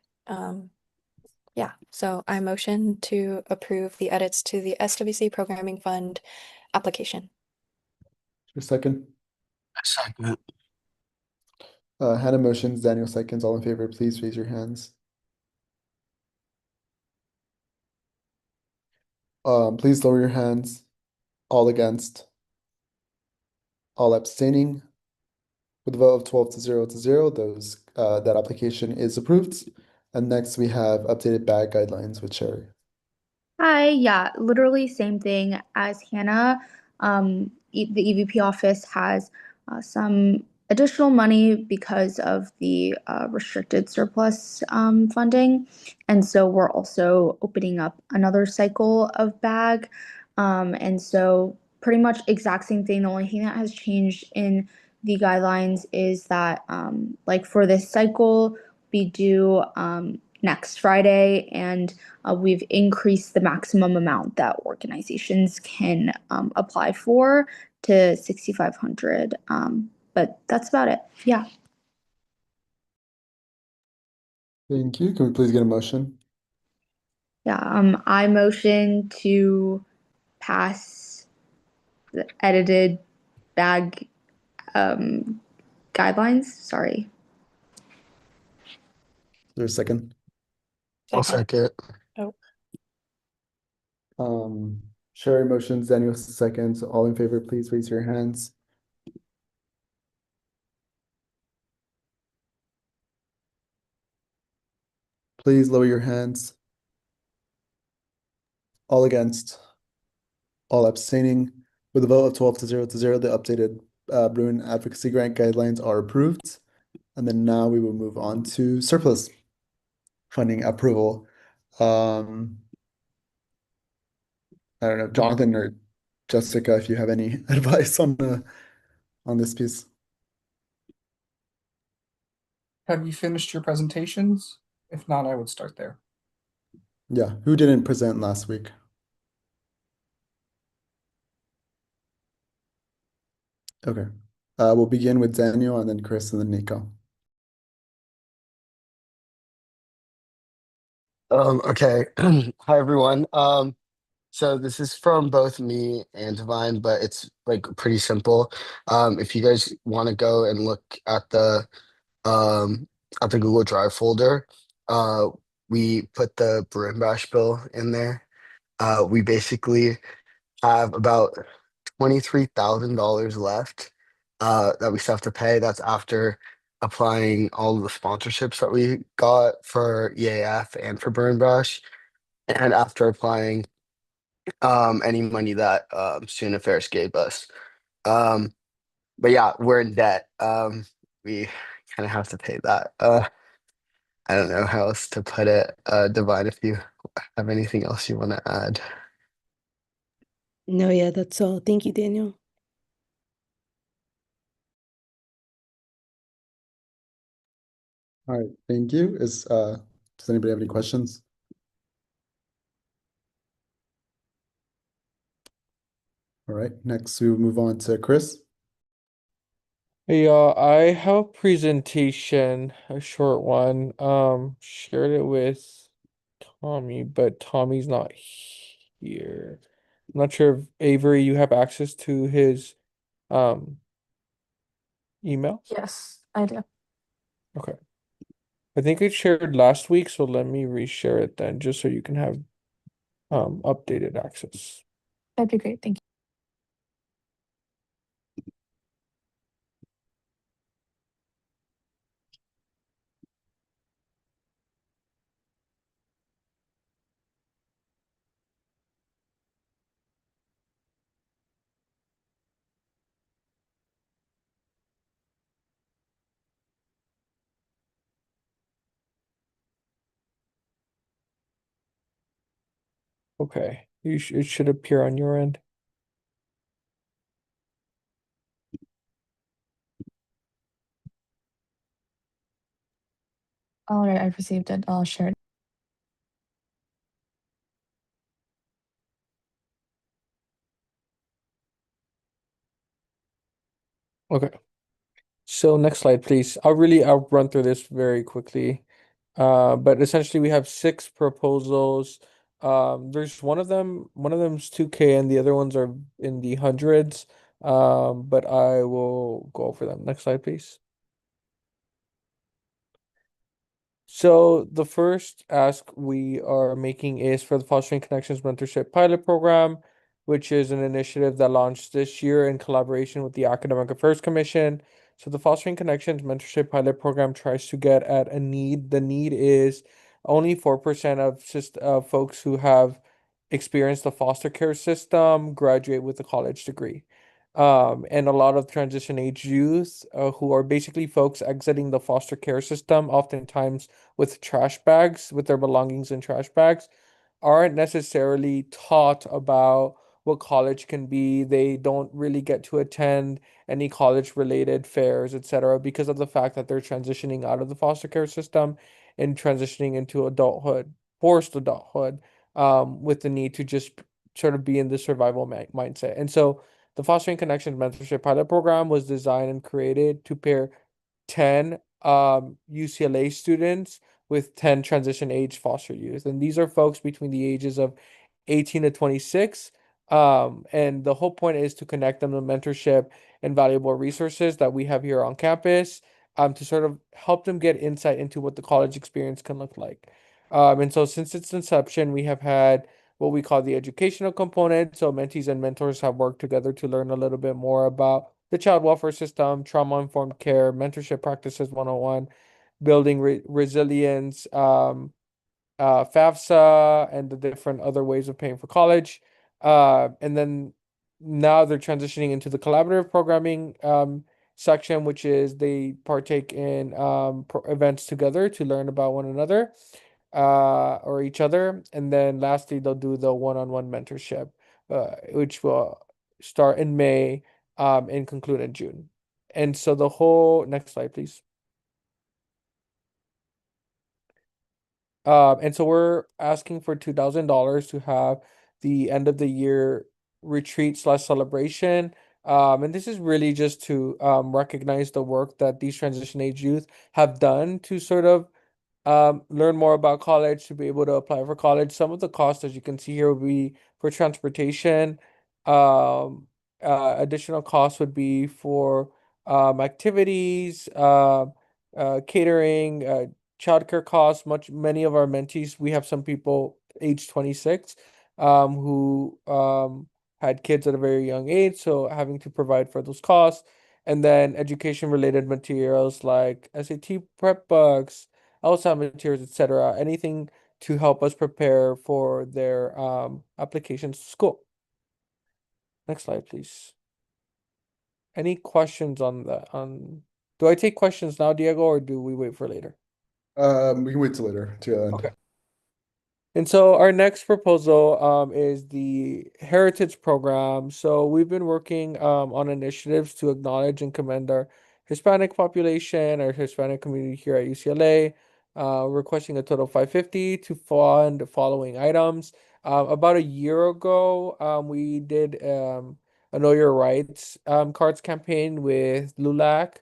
Yeah, so I motion to approve the edits to the SWC Programming Fund application. Your second. Second. Hannah motions, Daniel seconds. All in favor, please raise your hands. Please lower your hands. All against. All abstaining. With a vote of 12 to 0 to 0, that application is approved. And next we have updated bag guidelines with Sherry. Hi, yeah, literally same thing as Hannah. The EVP office has some additional money because of the restricted surplus funding. And so we're also opening up another cycle of bag. And so pretty much exact same thing. The only thing that has changed in the guidelines is that like for this cycle, we do next Friday, and we've increased the maximum amount that organizations can apply for to 6,500. But that's about it. Yeah. Thank you. Can we please get a motion? Yeah. I motion to pass the edited bag guidelines. Sorry. There's a second. I'll second. Oh. Sherry motions, Daniel seconds. All in favor, please raise your hands. Please lower your hands. All against. All abstaining. With a vote of 12 to 0 to 0, the updated Bruin Advocacy Grant guidelines are approved. And then now we will move on to surplus funding approval. I don't know, Jonathan or Jessica, if you have any advice on this piece. Have you finished your presentations? If not, I would start there. Yeah, who didn't present last week? Okay. We'll begin with Daniel and then Chris and then Nico. Okay. Hi everyone. So this is from both me and Divine, but it's like pretty simple. If you guys want to go and look um at the Google Drive folder, we put the Brim Bash bill in there. We basically have about $23,000 left that we still have to pay. That's after applying all of the sponsorships that we got for EAF and for Burn Bash, and after applying any money that Student Affairs gave us. But yeah, we're in debt. We kind of have to pay that. I don't know how else to put it. Divine, if you have anything else you want to add. No, yeah, that's all. Thank you, Daniel. All right, thank you. Does anybody have any questions? All right, next we will move on to Chris. Hey y'all, I have a presentation, a short one. Shared it with Tommy, but Tommy's not here. I'm not sure if Avery, you have access to his email. Yes, I do. Okay. I think I shared last week, so let me reshare it then, just so you can have updated access. That'd be great. Thank you. Okay, it should appear on your end. All right, I've received it. I'll share it. Okay. So next slide, please. I'll run through this very quickly. But essentially we have six proposals. There's one of them's 2K and the other ones are in the hundreds. But I will go over them. Next slide, please. So the first ask we are making is for the Fostering Connections Mentorship Pilot Program, which is an initiative that launched this year in collaboration with the Academic Affairs Commission. So the Fostering Connections Mentorship Pilot Program tries to get at a need. The need is only 4% of folks who have experienced the foster care system graduate with a college degree. And a lot of transition age youth who are basically folks exiting the foster care system, oftentimes with trash bags, with their belongings in trash bags, aren't necessarily taught about what college can be. They don't really get to attend any college related fairs, etc., because of the fact that they're transitioning out of the foster care system and transitioning into adulthood, forced adulthood, with the need to just sort of be in the survival mindset. And so the Fostering Connections Mentorship Pilot Program was designed and created to pair 10 UCLA students with 10 transition age foster youth. And these are folks between the ages of 18 to 26. And the whole point is to connect them to mentorship and valuable resources that we have here on campus, to sort of help them get insight into what the college experience can look like. And so since its inception, we have had what we call the educational component. So mentees and mentors have worked together to learn a little bit more about the child welfare system, trauma-informed care, mentorship practices 101, building resilience, FAFSA, and the different other ways of paying for college. And then now they're transitioning into the collaborative programming section, which is they partake in events together to learn about one another or each other. And then lastly, they'll do the one-on-one mentorship, which will start in May and conclude in June. And so the whole next slide, please. And so we're asking for $2,000 to have the end of the year retreat slash celebration. And this is really just to recognize the work that these transition age youth have done to sort of learn more about college, to be able to apply for college. Some of the costs, as you can see here, would be for transportation. Additional costs would be for activities, catering, childcare costs. Many of our mentees, we have some people age 26, who had kids at a very young age, so having to provide for those costs. And then education related materials like SAT prep books, LSAT materials, etc. Anything to help us prepare for their applications to school. Next slide, please. Any questions on that? Do I take questions now, Diego, or do we wait for later? We can wait till later to the end. Okay. And so our next proposal is the Heritage Program. So we've been working on initiatives to acknowledge and commend our Hispanic population, our Hispanic community here at UCLA, requesting a total of $550 to fund the following items. About a year ago, we did a Know Your Rights cards campaign with LULAC.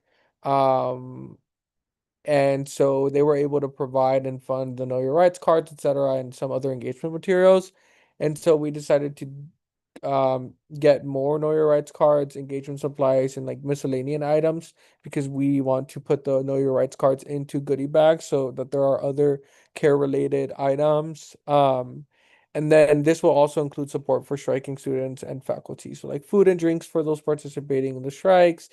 And so they were able to provide and fund the Know Your Rights cards, etc., and some other engagement materials. And so we decided to get more Know Your Rights cards, engagement supplies, and like miscellaneous items because we want to put the Know Your Rights cards into goodie bags so that there are other care related items. And then this will also include support for striking students and faculty. So like food and drinks for those participating in the strikes,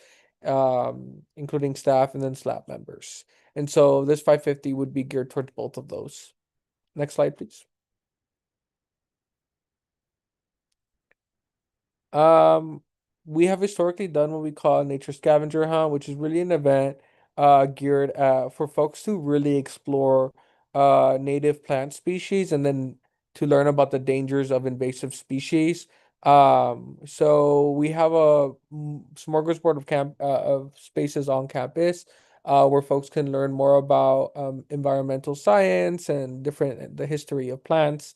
including staff and then SLAP members. And so this 550 would be geared towards both of those. Next slide, please. We have historically done what we call a nature scavenger hunt, which is really an event geared for folks to really explore native plant species and then to learn about the dangers of invasive species. So we have a smorgasbord of spaces on campus where folks can learn more about environmental science and the history of plants.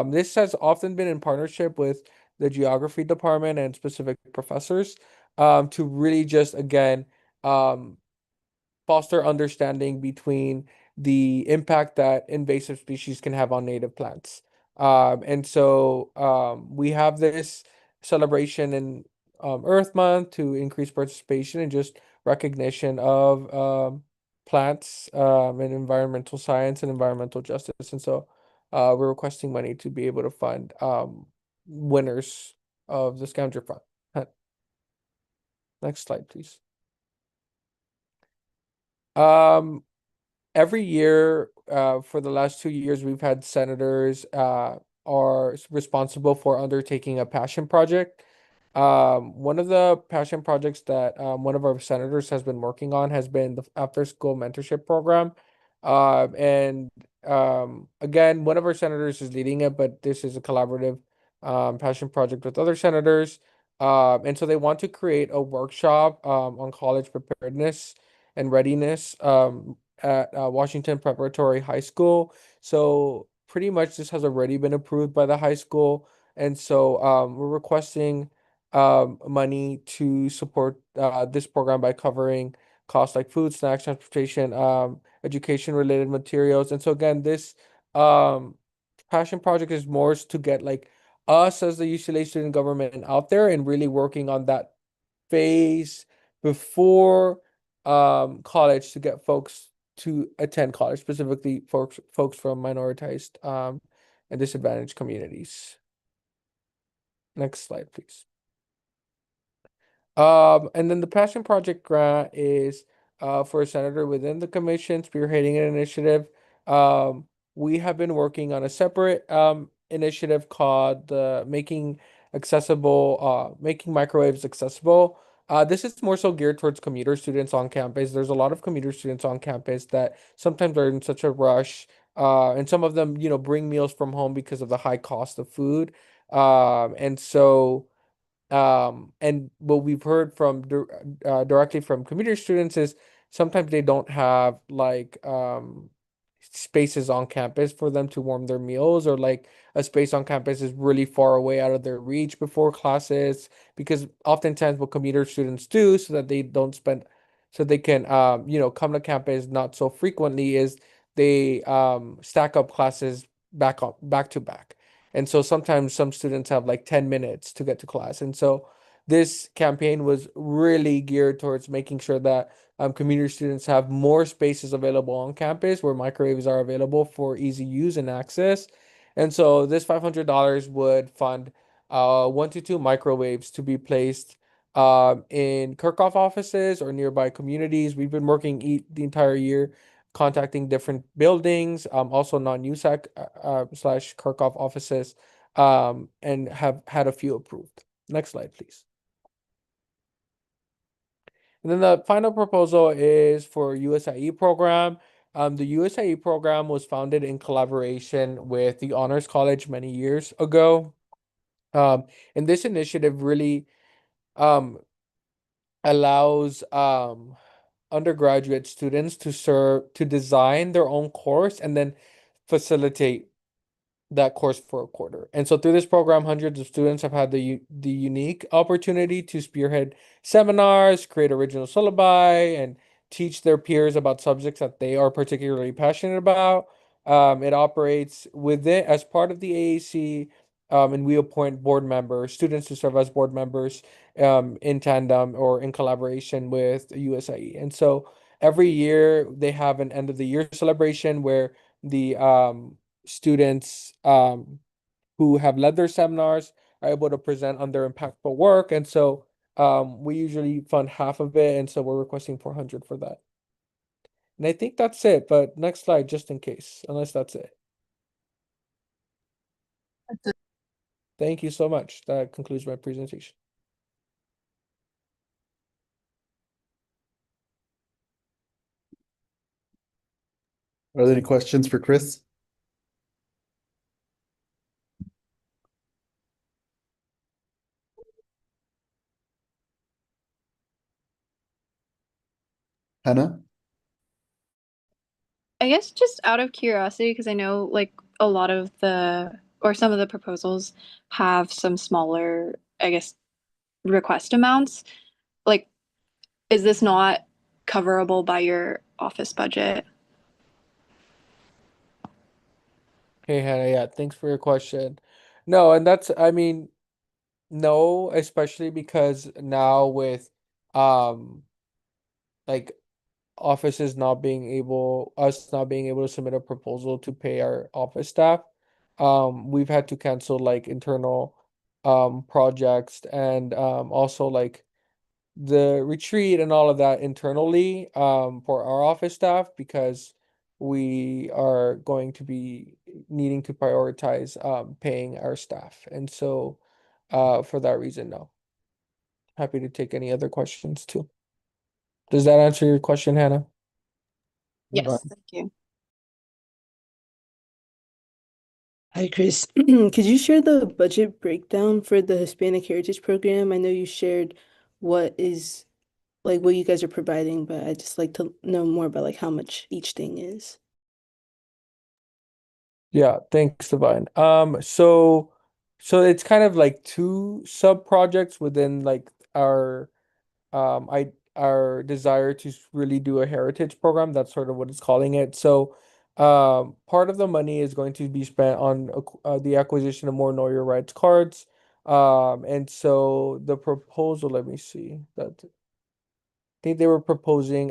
This has often been in partnership with the geography department and specific professors to really just again um, foster understanding between the impact that invasive species can have on native plants. We have this celebration in Earth Month to increase participation and just recognition of plants and environmental science and environmental justice. We're requesting money to be able to fund winners of the scavenger hunt. Next slide, please. Every year, for the last 2 years, we've had senators are responsible for undertaking a passion project. One of the passion projects that one of our senators has been working on has been the after school mentorship program. And Again, one of our senators is leading it, but this is a collaborative passion project with other senators. And so they want to create a workshop on college preparedness and readiness at Washington Preparatory High School. So pretty much this has already been approved by the high school. And so we're requesting money to support this program by covering costs like food, snacks, transportation, education related materials. And so again, this um, passion project is more to get like us as the UCLA student government out there and really working on that phase before college to get folks to attend college, specifically folks from minoritized and disadvantaged communities. Next slide, please. And then the Passion Project grant is for a senator within the commission spearheading an initiative. We have been working on a separate initiative called making microwaves accessible. This is more so geared towards commuter students on campus. There's a lot of commuter students on campus that sometimes are in such a rush, and some of them, bring meals from home because of the high cost of food. And what we've heard from directly from commuter students is sometimes they don't have like spaces on campus for them to warm their meals, or like a space on campus is really far away out of their reach before classes, because oftentimes what commuter students do so that they don't spend so they can come to campus not so frequently is they stack up classes back to back. And so sometimes some students have like 10 minutes to get to class. And so this campaign was really geared towards making sure that community students have more spaces available on campus where microwaves are available for easy use and access. And so this $500 would fund 1 to 2 microwaves to be placed in Kirkhoff offices or nearby communities. We've been working the entire year contacting different buildings, also non-USAC slash Kirkhoff offices, and have had a few approved. Next slide, please. And then the final proposal is for USIE program. The USIE program was founded in collaboration with the Honors College many years ago. And this initiative really um, allows undergraduate students to design their own course and then facilitate that course for a quarter. And so through this program, hundreds of students have had the unique opportunity to spearhead seminars, create original syllabi, and teach their peers about subjects that they are particularly passionate about. It operates within as part of the AAC, and we appoint board members, students to serve as board members in tandem or in collaboration with USIE. And so every year they have an end of the year celebration where the students who have led their seminars are able to present on their impactful work. And so we usually fund half of it. And so we're requesting 400 for that. And I think that's it. But next slide, just in case, unless that's it. Thank you so much. That concludes my presentation. Are there any questions for Chris? Hannah? I guess just out of curiosity, because I know like a lot of the or some of the proposals have some smaller, I guess, request amounts. Like, is this not coverable by your office budget? Hey Hannah, yeah, thanks for your question. No, and that's, I mean, no, especially because now with um like offices not being able, us not being able to submit a proposal to pay our office staff, we've had to cancel like internal projects and also like the retreat and all of that internally for our office staff because we are going to be needing to prioritize paying our staff. And so for that reason, no. Happy to take any other questions too. Does that answer your question, Hannah? Yes, thank you. Hi, Chris. Could you share the budget breakdown for the Hispanic Heritage Program? I know you shared what is like what you guys are providing, but I'd just like to know more about like how much each thing is. Yeah, thanks, Divine. So it's kind of like two sub projects within like our desire to really do a heritage program. That's sort of what it's calling it. So part of the money is going to be spent on the acquisition of more Know Your Rights cards. And so the proposal, let me see that think they were proposing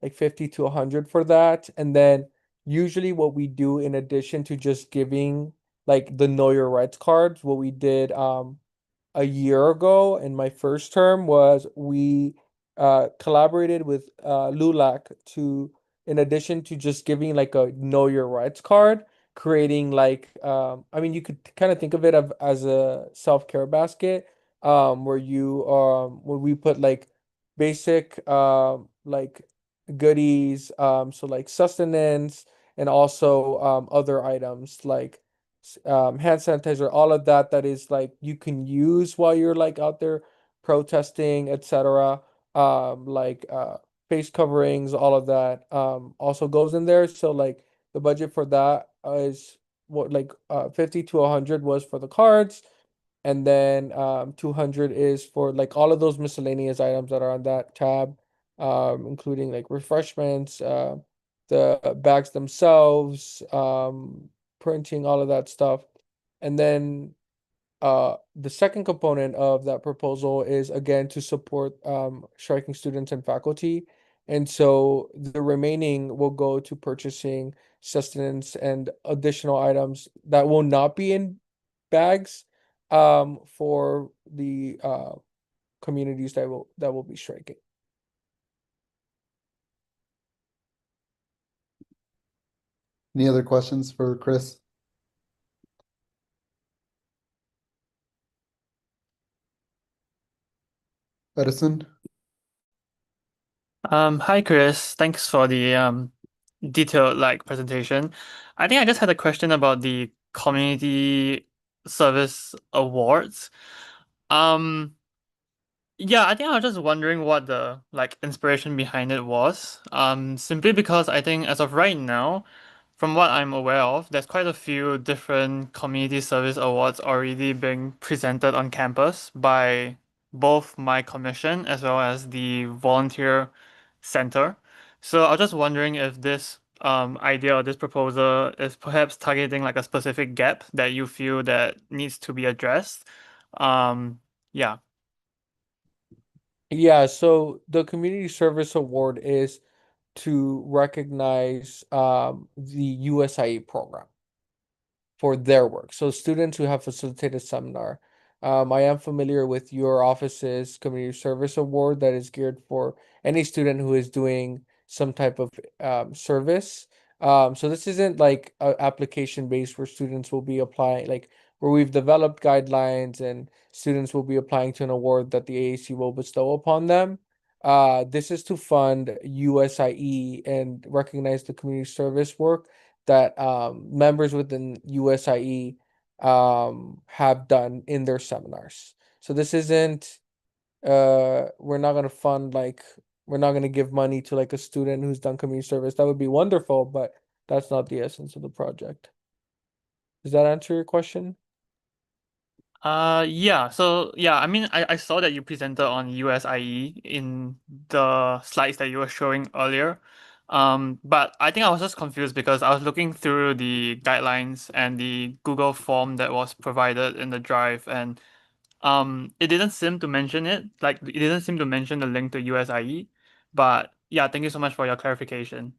like 50 to 100 for that. And then usually what we do in addition to just giving like the Know Your Rights cards, what we did a year ago in my first term was we collaborated with LULAC to, in addition to just giving like a Know Your Rights card, creating like I mean you could kind of think of it as a self-care basket where we put like basic like goodies, so like sustenance and also other items like hand sanitizer, all of that that is like you can use while you're like out there protesting, etc. Like face coverings, all of that also goes in there. So like the budget for that is what like 50 to 100 was for the cards, and then 200 is for like all of those miscellaneous items that are on that tab, including like refreshments, the bags themselves, printing, all of that stuff. And then the second component of that proposal is again to support striking students and faculty. And so the remaining will go to purchasing sustenance and additional items that will not be in bags for the communities that will be striking. Any other questions for Chris? Edison? Hi Chris, thanks for the detailed like presentation. I think I just had a question about the community service awards. Um, yeah, I think I was just wondering what the like inspiration behind it was. Simply because I think as of right now, from what I'm aware of, there's quite a few different community service awards already being presented on campus by both my commission as well as the volunteer center. So I was just wondering if this idea or this proposal is perhaps targeting like a specific gap that you feel that needs to be addressed. Yeah. Yeah, so the community service award is to recognize the USIE program for their work. So students who have facilitated seminar. I am familiar with your office's community service award that is geared for any student who is doing some type of service. So this isn't like a application based where students will be applying, like where we've developed guidelines and students will be applying to an award that the AAC will bestow upon them. This is to fund USIE and recognize the community service work that members within USIE have done in their seminars. So this isn't we're not going to fund like we're not gonna give money to like a student who's done community service. That would be wonderful, but that's not the essence of the project. Does that answer your question? Yeah. So yeah, I mean, I saw that you presented on USIE in the slides that you were showing earlier. But I think I was just confused because I was looking through the guidelines and the Google form that was provided in the drive, and it didn't seem to mention it. Like it didn't seem to mention the link to USIE. But yeah, thank you so much for your clarification.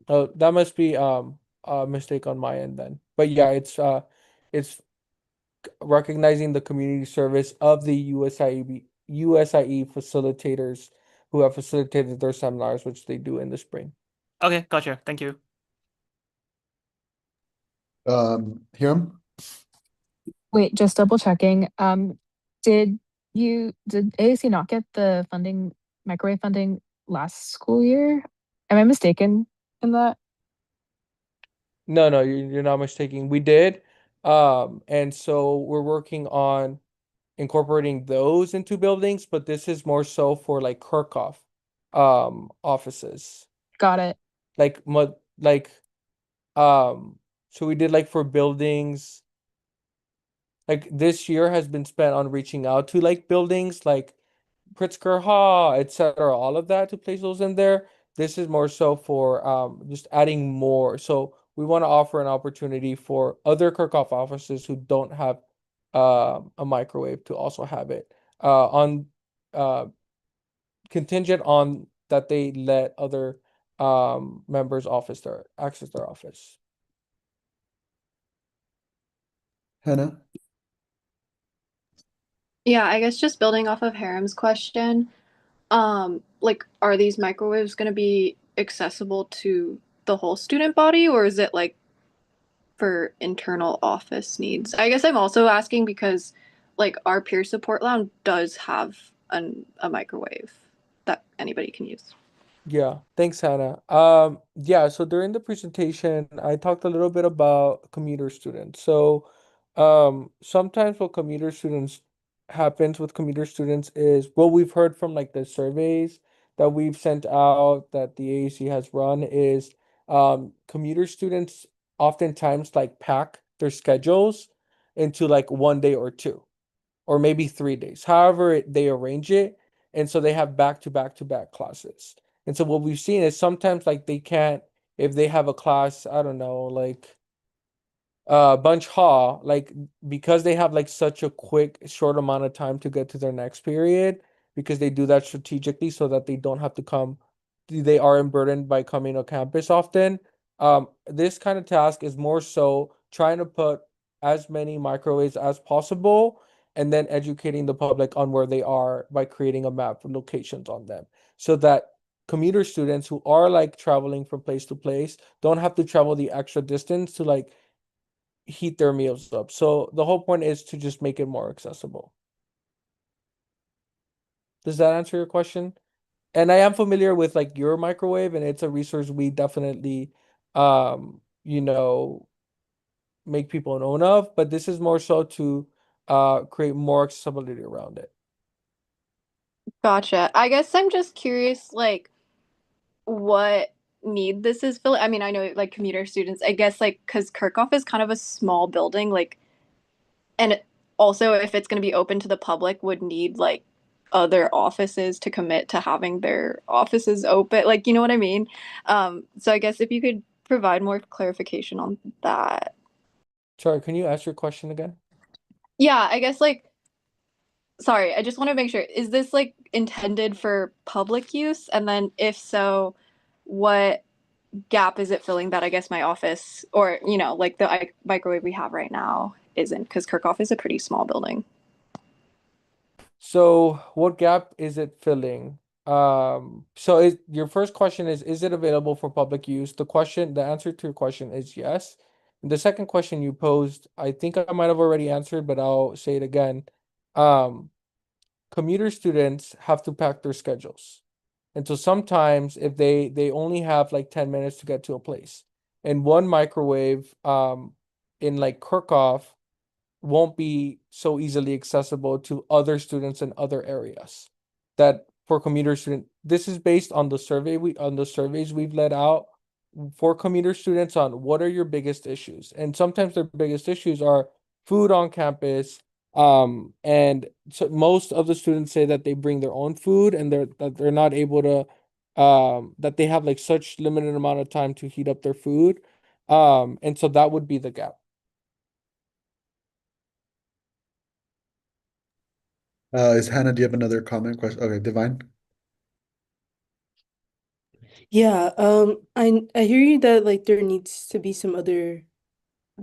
Oh, that must be a mistake on my end then. But yeah, it's recognizing the community service of the USIE facilitators who have facilitated their seminars, which they do in the spring. Okay, gotcha. Thank you. Hiram? Wait, just double checking. Did AAC not get the funding, microwave funding last school year? Am I mistaken in that? No, you're not mistaken. We did. And so we're working on incorporating those into buildings, but this is more so for like Kirchhoff offices. Got it. Like like so we did like for buildings, like this year has been spent on reaching out to like buildings like Pritzker Hall, etc., all of that to place those in there. This is more so for just adding more. So we want to offer an opportunity for other Kirchhoff offices who don't have a microwave to also have it on uh, contingent on that they let other members office their access their office. Hannah? Yeah, I guess just building off of Harem's question, like, are these microwaves going to be accessible to the whole student body, or is it like for internal office needs? I guess I'm also asking because, like, our peer support lounge does have a microwave that anybody can use. Yeah, thanks, Hannah. Yeah, so during the presentation, I talked a little bit about commuter students. So, sometimes what commuter students happens with commuter students is what we've heard from like the surveys that we've sent out that the AAC has run is commuter students oftentimes like pack their schedules into like 1 day or two or maybe 3 days. However, they arrange it. And so they have back to back to back classes. And so what we've seen is sometimes like they can't, if they have a class, I don't know, like bunch hall, like because they have like such a quick short amount of time to get to their next period, because they do that strategically so that they don't have to come, they aren't burdened by coming to campus often. This kind of task is more so trying to put as many microwaves as possible and then educating the public on where they are by creating a map of locations on them so that commuter students who are like traveling from place to place don't have to travel the extra distance to like heat their meals up. So the whole point is to just make it more accessible. Does that answer your question? And I am familiar with like your microwave, and it's a resource we definitely you know make people known of, but this is more so to create more accessibility around it. Gotcha. I guess I'm just curious, like, what need this is filling. I mean, I know like commuter students, I guess like because Kirchhoff is kind of a small building, like, and also if it's going to be open to the public, would need like other offices to commit to having their offices open. Like, you know what I mean? So I guess if you could provide more clarification on that. Sorry, can you ask your question again? Yeah, I guess like, sorry, I just want to make sure, is this like intended for public use? And then if so, what gap is it filling that I guess my office or, you know, like the microwave we have right now isn't? Because Kirchhoff is a pretty small building. So what gap is it filling? So your first question is it available for public use? The answer to your question is yes. And the second question you posed, I think I might have already answered, but I'll say it again. Commuter students have to pack their schedules. And so sometimes if they only have like 10 minutes to get to a place, and one microwave in like Kirchhoff won't be so easily accessible to other students in other areas that for commuter student. This is based on the surveys we've let out for commuter students on what are your biggest issues. And sometimes their biggest issues are food on campus. And so most of the students say that they bring their own food and they're not able to that they have like such limited amount of time to heat up their food. And so that would be the gap. Is Hannah, do you have another comment question? Okay, Divine. Yeah, I hear you that like there needs to be some other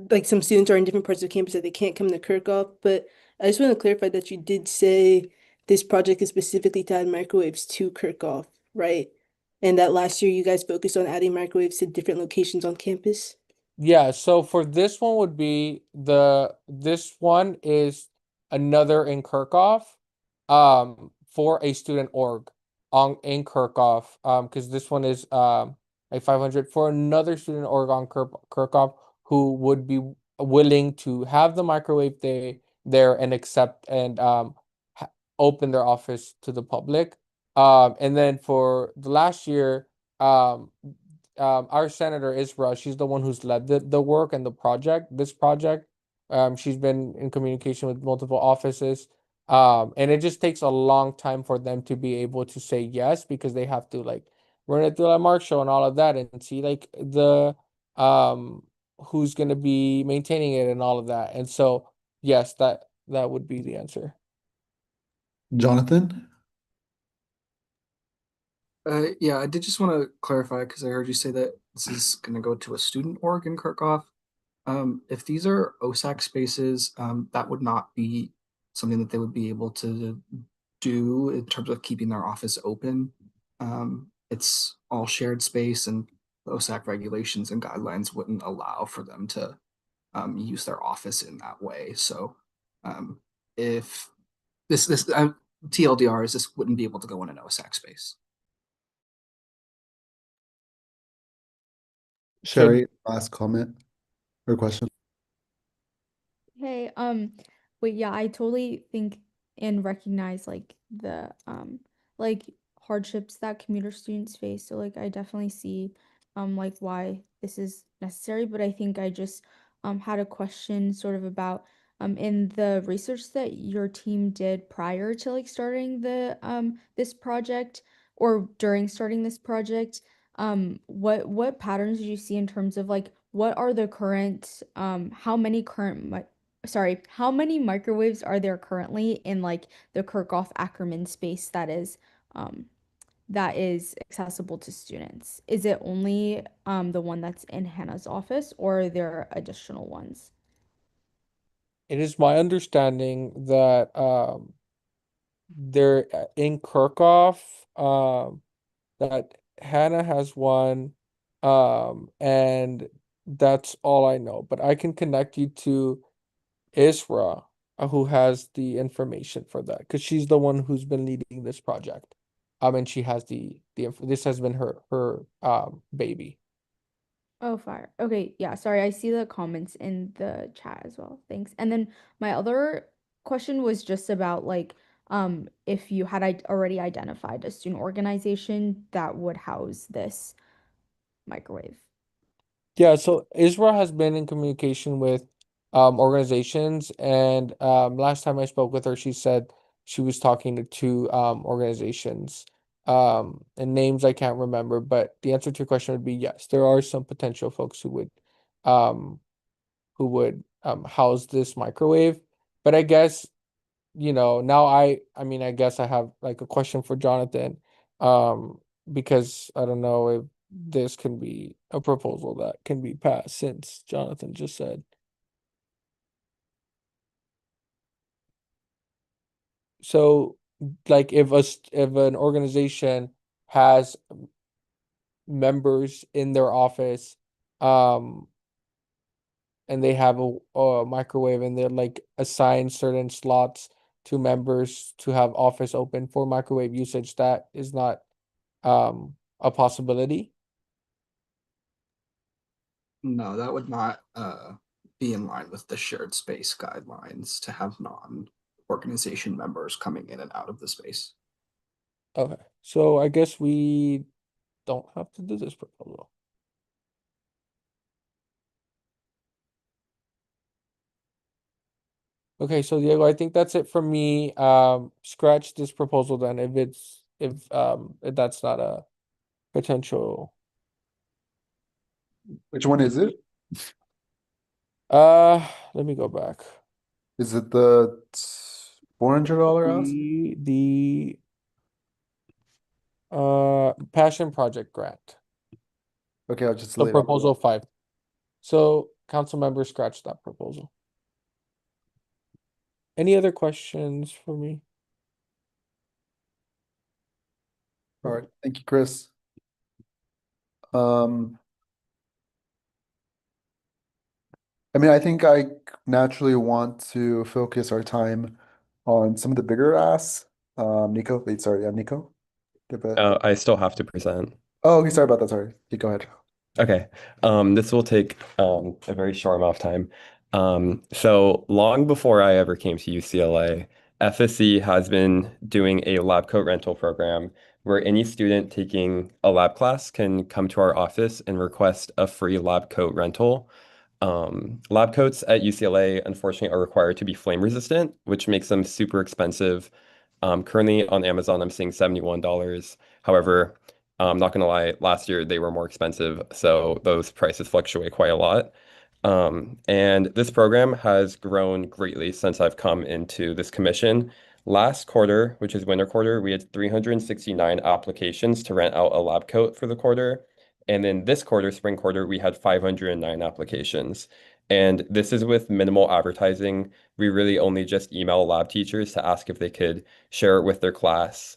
like some students are in different parts of campus that they can't come to Kirkhoff, but I just want to clarify that you did say this project is specifically to add microwaves to Kirkhoff, right? And that last year you guys focused on adding microwaves to different locations on campus. Yeah, so for this one would be this one is another in Kirkhoff for a student org on in Kirkhoff because this one is a 500 for another student org on Kirkhoff who would be willing to have the microwave there and accept and open their office to the public. And then for the last year our senator Isra, she's the one who's led the work and this project. She's been in communication with multiple offices. And it just takes a long time for them to be able to say yes because they have to like run it through a mark show and all of that and see like the who's gonna be maintaining it and all of that. And so yes, that would be the answer. Jonathan? Yeah, I did just want to clarify because I heard you say that this is going to go to a student org in Kirkhoff. If these are OSAC spaces, that would not be something that they would be able to do in terms of keeping their office open. It's all shared space, and the OSAC regulations and guidelines wouldn't allow for them to use their office in that way. So, if this TLDR is this wouldn't be able to go in an OSAC space. Sherry, last comment or question. Hey, wait, yeah, I totally think and recognize like the like hardships that commuter students face. So like I definitely see like why this is necessary, but I think I just had a question sort of about in the research that your team did prior to like starting the this project or during starting this project, what patterns did you see in terms of like what are the current how many how many microwaves are there currently in like the Kirchhoff Ackerman space um that is accessible to students? Is it only the one that's in Hannah's office or are there additional ones? It is my understanding that they're in Kirkhoff, that Hannah has one, and that's all I know. But I can connect you to Isra, who has the information for that, because she's the one who's been leading this project. And she has this has been her baby. Oh, fire. Okay, yeah, sorry. I see the comments in the chat as well. Thanks. And then my other question was just about like if you had already identified a student organization that would house this microwave. Yeah, so Isra has been in communication with organizations, and last time I spoke with her, she said she was talking to two organizations. And names I can't remember, but the answer to your question would be yes. There are some potential folks um house this microwave. But I guess, now I mean I guess I have like a question for Jonathan. Because I don't know if this can be a proposal that can be passed since Jonathan just said. So like if an organization has members in their office, um and they have a microwave and they're like assign certain slots to members to have office open for microwave usage, that is not a possibility. No, that would not be in line with the shared space guidelines to have non-organization members coming in and out of the space. Okay, so I guess we don't have to do this proposal. Okay, so Diego, I think that's it from me. Scratch this proposal then if that's not a potential. Which one is it? Let me go back. Is it the $400 ask? The passion project grant. Okay, I'll just So delete it. proposal 5. So council members scratch that proposal. Any other questions for me? All right, thank you, Chris. Um, I mean, I think I naturally want to focus our time on some of the bigger asks. Nico, wait, sorry, yeah, Nico. Give it. I still have to present. Oh, okay, sorry about that. Sorry. Okay, go ahead. Okay. This will take a very short amount of time. So long before I ever came to UCLA, FSC has been doing a lab coat rental program where any student taking a lab class can come to our office and request a free lab coat rental. Lab coats at UCLA, unfortunately, are required to be flame resistant, which makes them super expensive. Currently on Amazon, I'm seeing $71. However, I'm not gonna lie, last year they were more expensive, so those prices fluctuate quite a lot. And this program has grown greatly since I've come into this commission. Last quarter, which is winter quarter, we had 369 applications to rent out a lab coat for the quarter. And then this quarter, spring quarter, we had 509 applications. And this is with minimal advertising. We really only just email lab teachers to ask if they could share it with their class.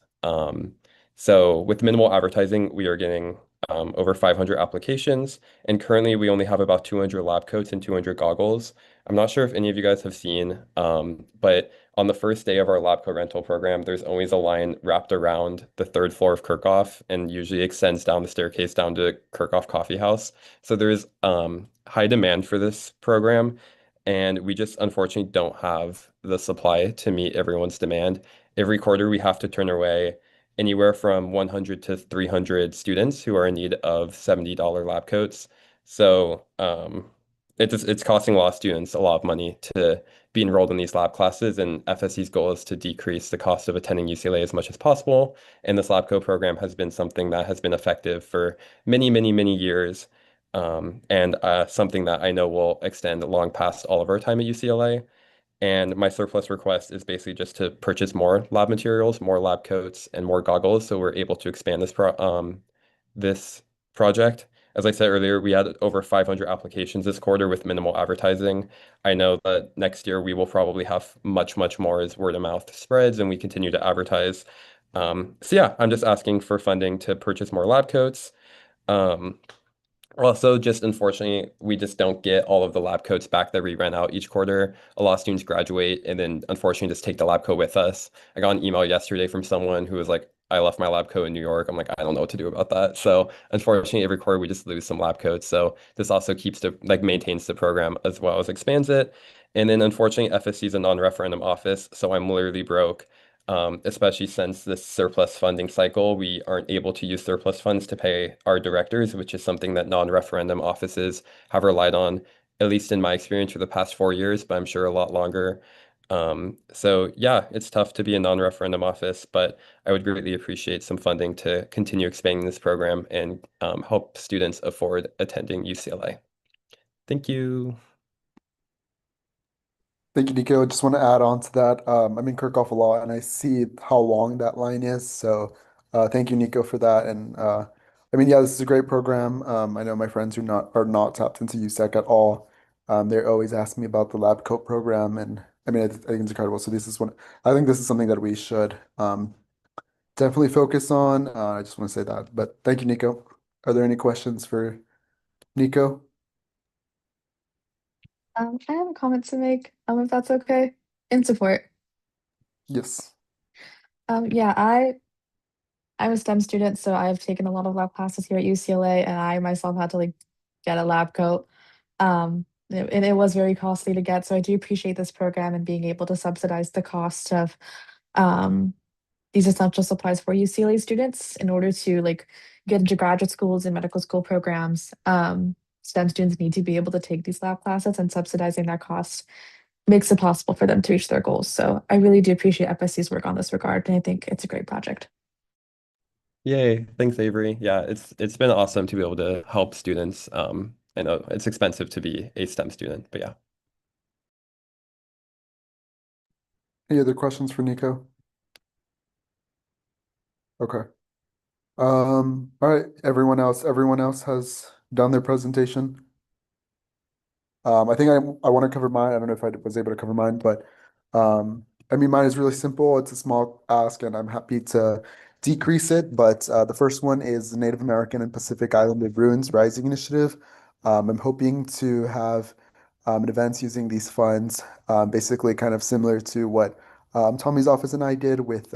So with minimal advertising, we are getting over 500 applications, and currently we only have about 200 lab coats and 200 goggles. I'm not sure if any of you guys have seen, but on the first day of our lab coat rental program, there's always a line wrapped around the third floor of Kirchhoff and usually extends down the staircase down to Kirchhoff Coffee House. So there's high demand for this program, and we just unfortunately don't have the supply to meet everyone's demand. Every quarter, we have to turn away anywhere from 100 to 300 students who are in need of $70 lab coats. So it's costing a lot of students a lot of money to be enrolled in these lab classes, and FSC's goal is to decrease the cost of attending UCLA as much as possible. And this lab coat program has been something that has been effective for many, many, many years, and something that I know will extend long past all of our time at UCLA. And my surplus request is basically just to purchase more lab materials, more lab coats, and more goggles, so we're able to expand this project. As I said earlier, we had over 500 applications this quarter with minimal advertising. I know that next year we will probably have much, much more as word of mouth spreads and we continue to advertise. So yeah, I'm just asking for funding to purchase more lab coats. Um, Also, just unfortunately, we just don't get all of the lab coats back that we rent out each quarter. A lot of students graduate and then unfortunately just take the lab coat with us. I got an email yesterday from someone who was like, I left my lab coat in New York. I'm like, I don't know what to do about that. So unfortunately, every quarter we just lose some lab coats. So this also keeps the maintains the program as well as expands it. And then unfortunately, FSC is a non-referendum office, so I'm literally broke. Especially since this surplus funding cycle, we aren't able to use surplus funds to pay our directors, which is something that non-referendum offices have relied on, at least in my experience for the past 4 years, but I'm sure a lot longer. So yeah, it's tough to be a non-referendum office, but I would greatly appreciate some funding to continue expanding this program and help students afford attending UCLA. Thank you. Thank you, Nico. I just want to add on to that. I'm in Kirkhoff a lot, and I see how long that line is. So, thank you, Nico, for that. And I mean, yeah, this is a great program. I know my friends who are not tapped into USAC at all. They're always asking me about the lab coat program, and I mean, I think it's incredible. So this is one. I think this is something that we should definitely focus on. I just want to say that. But thank you, Nico. Are there any questions for Nico? I have a comment to make, if that's okay, in support. Yes. Yeah, I'm a STEM student, so I've taken a lot of lab classes here at UCLA, and I myself had to like get a lab coat. And it was very costly to get, so I do appreciate this program and being able to subsidize the cost of um these essential supplies for UCLA students in order to like get into graduate schools and medical school programs. STEM students need to be able to take these lab classes, and subsidizing that cost makes it possible for them to reach their goals. So I really do appreciate FSC's work on this regard, and I think it's a great project. Yay. Thanks, Avery. Yeah, it's been awesome to be able to help students. I know it's expensive to be a STEM student, but yeah. Any other questions for Nico? Okay. All right, everyone else has done their presentation. I think I want to cover mine. I don't know if I was able to cover mine, but I mean, mine is really simple. It's a small ask, and I'm happy to decrease it. But the first one is the Native American and Pacific Islander Bruins Rising Initiative. I'm hoping to have an events using these funds, basically kind of similar to what Tommy's office and I did with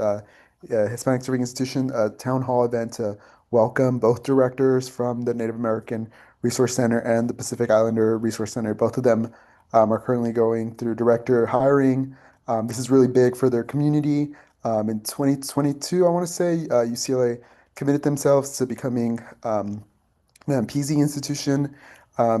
Hispanic Serving Institution, a town hall event to welcome both directors from the Native American Resource Center and the Pacific Islander Resource Center. Both of them are currently going through director hiring. This is really big for their community. In 2022, I want to say, UCLA committed themselves to becoming an PZ institution.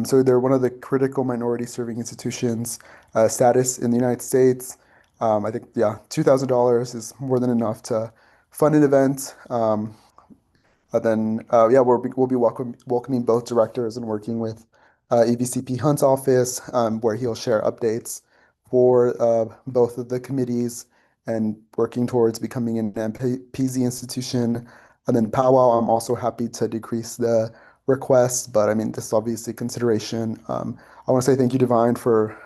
So they're one of the critical minority serving institutions status in the United States. I think, yeah, $2,000 is more than enough to fund an event. Yeah, we'll be welcoming both directors and working with EVCP Hunt's office, where he'll share updates for both of the committees and working towards becoming an MPZ institution. And then powwow, I'm also happy to decrease the request, but I mean, this is obviously consideration. I want to say thank you, Divine, for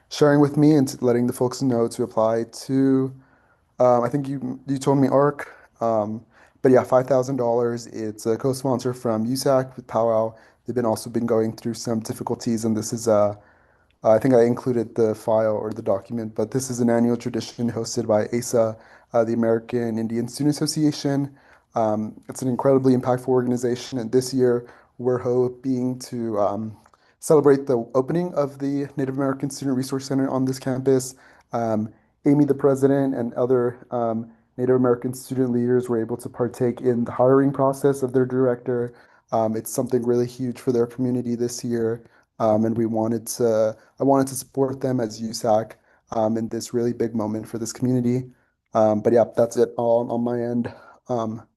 sharing with me and letting the folks know to apply to I think you told me ARC, but yeah, $5,000. It's a co-sponsor from USAC with Powwow. They've been also been going through some difficulties, and this is I think I included the file or the document, but this is an annual tradition hosted by ASA, the American Indian Student Association. It's an incredibly impactful organization, and this year we're hoping to celebrate the opening of the Native American Student Resource Center on this campus. Um, Amy, the president, and other Native American student leaders were able to partake in the hiring process of their director. It's something really huge for their community this year, and I wanted to support them as USAC in this really big moment for this community. But yeah, that's it all on my end. Um,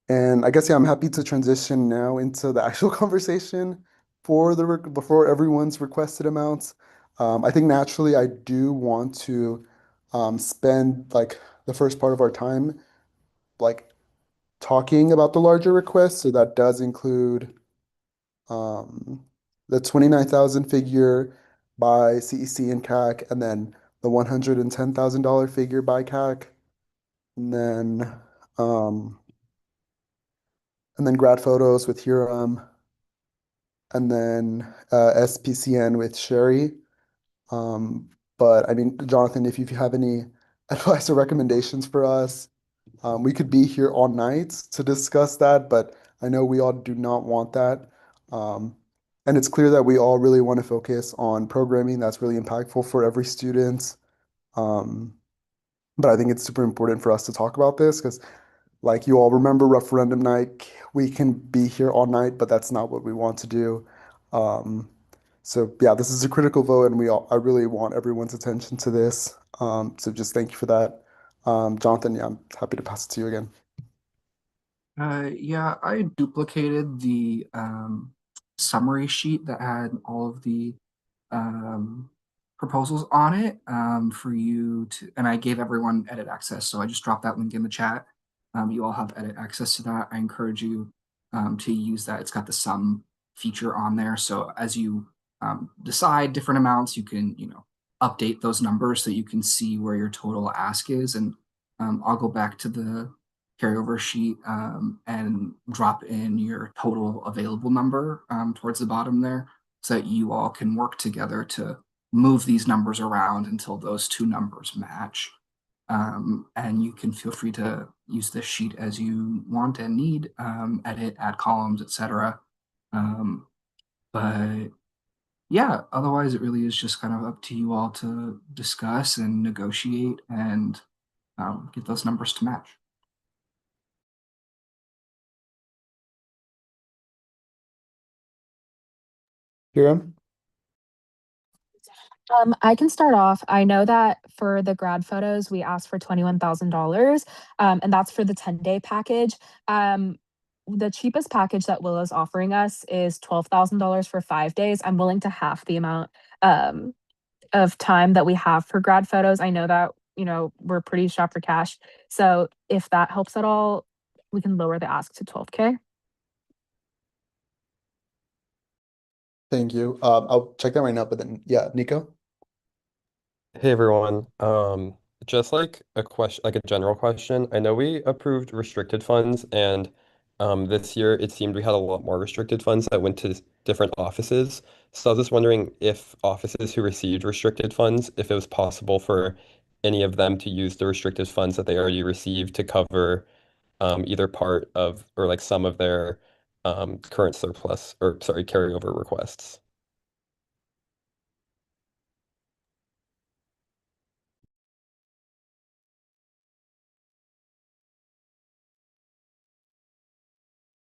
and I guess, yeah, I'm happy to transition now into the actual conversation for before everyone's requested amounts. I think naturally I do want to spend like the first part of our time like talking about the larger requests. So that does include um, the 29,000 figure by CEC and CAC, and then the $110,000 figure by CAC, and then um, grad photos with Huram, and then SPCN with Sherry. But I mean, Jonathan, if you have any advice or recommendations for us, we could be here all night to discuss that, but I know we all do not want that. Um, and it's clear that we all really want to focus on programming that's really impactful for every student. Um, but I think it's super important for us to talk about this because, like you all remember, referendum night, we can be here all night, but that's not what we want to do. Um, so yeah, this is a critical vote, and I really want everyone's attention to this. So just thank you for that. Jonathan, yeah, I'm happy to pass it to you again. Yeah, I duplicated the summary sheet that had all of the um, proposals on it for you to, and I gave everyone edit access. So I just dropped that link in the chat. You all have edit access to that. I encourage you to use that. It's got the sum feature on there. So as you decide different amounts, you can, update those numbers so you can see where your total ask is. And I'll go back to the carryover sheet and drop in your total available number towards the bottom there so that you all can work together to move these numbers around until those two numbers match. And you can feel free to use this sheet as you want and need, edit, add columns, etc. But yeah, otherwise it really is just kind of up to you all to discuss and negotiate and get those numbers to match. Hiram? I can start off. I know that for the grad photos, we asked for $21,000, and that's for the 10-day package. The cheapest package that Willow's offering us is $12,000 for 5 days. I'm willing to half the amount of time that we have for grad photos. I know that, we're pretty strapped for cash. So if that helps at all, we can lower the ask to 12K. Thank you. I'll check that right now, but then, yeah, Nico? Hey everyone. Just like a question, like a general question. I know we approved restricted funds, and this year it seemed we had a lot more restricted funds that went to different offices. So I was just wondering if offices who received restricted funds, if it was possible for any of them to use the restricted funds that they already received to cover either part of or like some of their current surplus or sorry, carryover requests.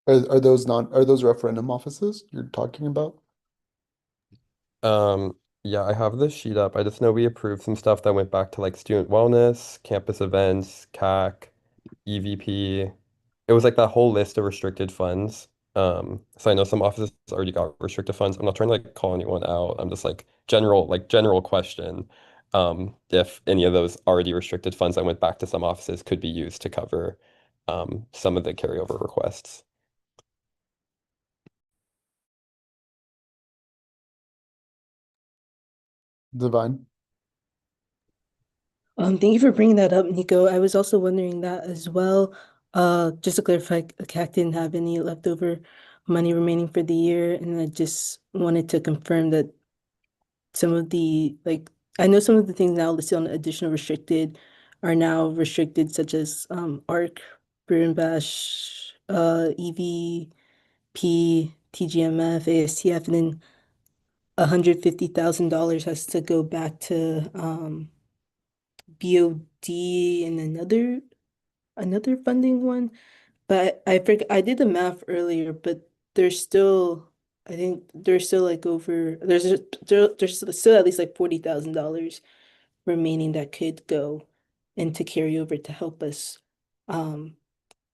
Are those referendum offices you're talking about? Yeah, I have the sheet up. I just know we approved some stuff that went back to like student wellness, campus events, CAC, EVP. It was like that whole list of restricted funds. So I know some offices already got restricted funds. I'm not trying to like call anyone out. I'm just like general question. If any of those already restricted funds that went back to some offices could be used to cover some of the carryover requests. Divine? Thank you for bringing that up, Nico. I was also wondering that as well. Just to clarify, CAC didn't have any leftover money remaining for the year, and I just wanted to confirm that some of the I know some of the things now listed on additional restricted are now restricted, such as ARC, Brew and Bash, EVP, TGMF, ASTF, and then $150,000 has to go back to BOD and another funding one. But I did the math earlier, but there's still I think there's still like over there's still at least like $40,000 remaining that could go into carryover to help us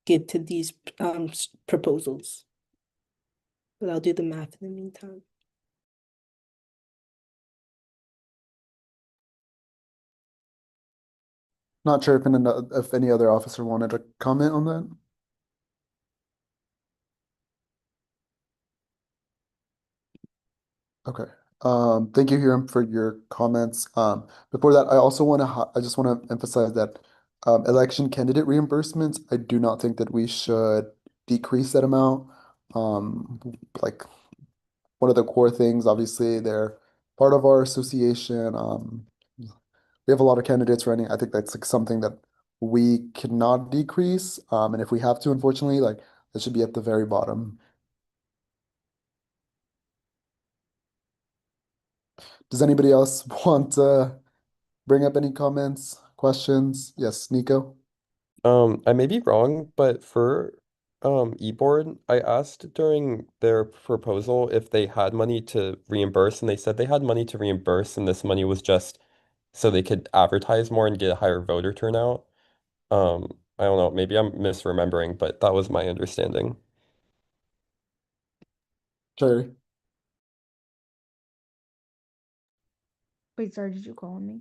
get to these proposals. But I'll do the math in the meantime. Not sure if any other officer wanted to comment on that. Okay. Thank you, Hiram, for your comments. Before that, I just want to emphasize that election candidate reimbursements, I do not think that we should decrease that amount. Like one of the core things, obviously, they're part of our association. We have a lot of candidates running. I think that's like something that we cannot decrease. And if we have to, unfortunately, like that should be at the very bottom. Does anybody else want to bring up any comments, questions? Yes, Nico? I may be wrong, but for eBoard, I asked during their proposal if they had money to reimburse, and they said they had money to reimburse, and this money was just so they could advertise more and get a higher voter turnout. I don't know, maybe I'm misremembering, but that was my understanding. Cherry? Wait, sorry, did you call on me?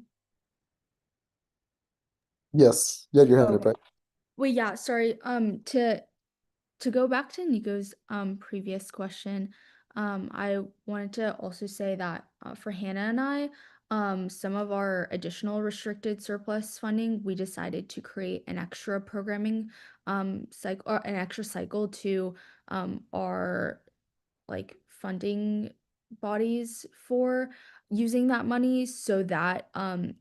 Yes, you had your hand up, Okay. right? Wait, yeah, sorry. To go back to Nico's previous question, I wanted to also say that for Hannah and I, some of our additional restricted surplus funding, we decided to create an extra programming cycle or an extra cycle to our like funding bodies for using that money so that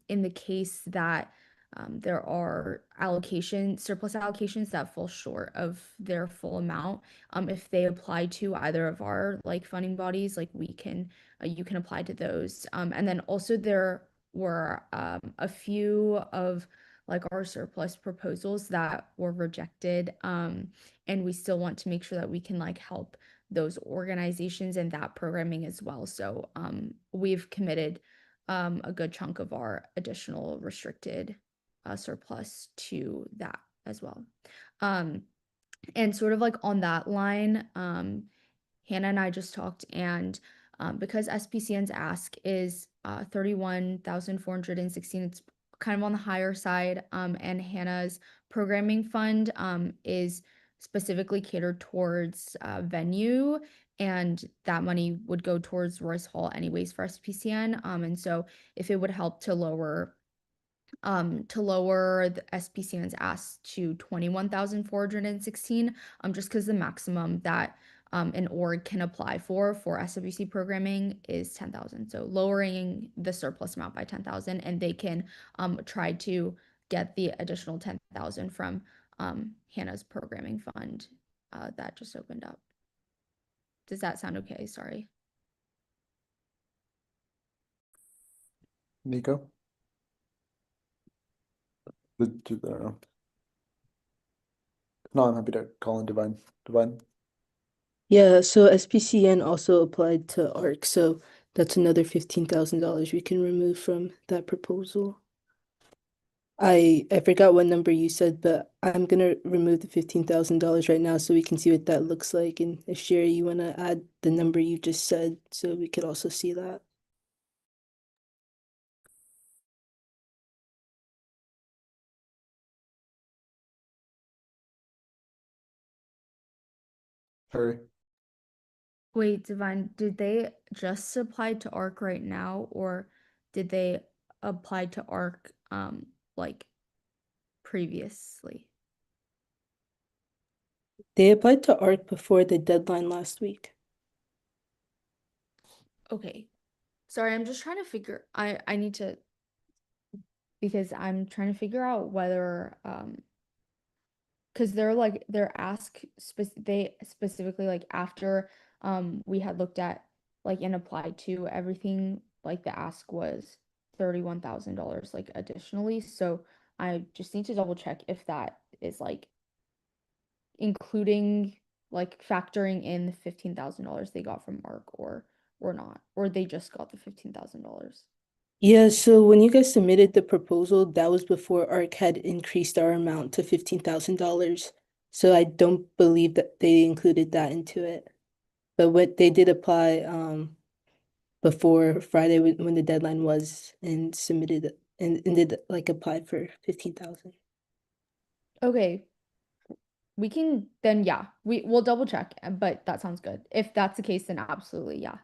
in the case that there are surplus allocations that fall short of their full amount, if they apply to either of our like funding bodies, like we can you can apply to those, and then also there were a few of like our surplus proposals that were rejected. And we still want to make sure that we can like help those organizations and that programming as well. So we've committed a good chunk of our additional restricted surplus to that as well. And sort of like on that line, Hannah and I just talked, and because SPCN's ask is 31,416, it's kind of on the higher side, and Hannah's programming fund is specifically catered towards venue, and that money would go towards Royce Hall anyways for SPCN. And so if it would help to lower the SPCN's ask to 21,416, just because the maximum that an org can apply for SWC programming is 10,000. So lowering the surplus amount by 10,000, and they can try to get the additional 10,000 from Hannah's programming fund that just opened up. Does that sound okay? Sorry. Nico? No, I'm happy to call in Divine. Divine? Yeah, so SPCN also applied to ARC, so that's another $15,000 we can remove from that proposal. I forgot what number you said, but I'm gonna remove the $15,000 right now so we can see what that looks like. And if Sherry, you wanna add the number you just said, so we could also see that. Hurry. Wait, Divine, did they just apply to ARC right now, or did they apply to ARC like previously? They applied to ARC before the deadline last week. Okay. Sorry, I'm just trying to figure I need to, because I'm trying to figure out whether because they're like they specifically like after we had looked at like and applied to everything, like the ask was $31,000 like additionally. So I just need to double check if that is like including like factoring in the $15,000 they got from ARC or not, or they just got the $15,000. Yeah, so when you guys submitted the proposal, that was before ARC had increased our amount to $15,000. So I don't believe that they included that into it. But what they did apply before Friday when the deadline was and submitted and did like apply for 15,000. Okay. We can then, yeah, we'll double check, but that sounds good. If that's the case, then absolutely, yeah.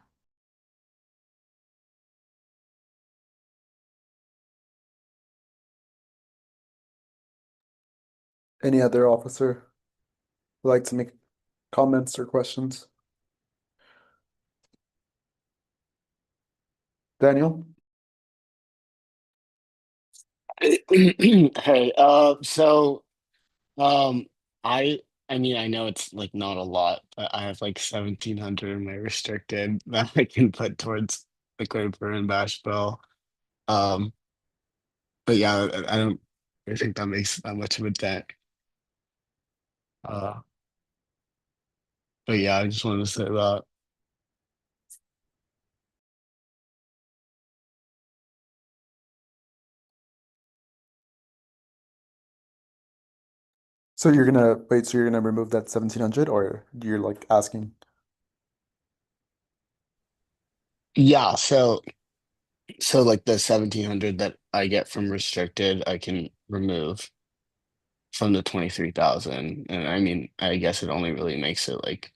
Any other officer would like to make comments or questions? Daniel? Hey, um, I mean, I know it's like not a lot, but I have like 1,700 in my restricted that I can put towards the Quaker and Bash bill. Um, but yeah, I don't I think that makes that much of a dent. Uh, but yeah, I just wanted to say that. So you're gonna wait, so you're gonna remove that 1,700 or you're like asking? Yeah, so like the 1,700 that I get from restricted, I can remove from the 23,000. And I mean, I guess it only really makes it like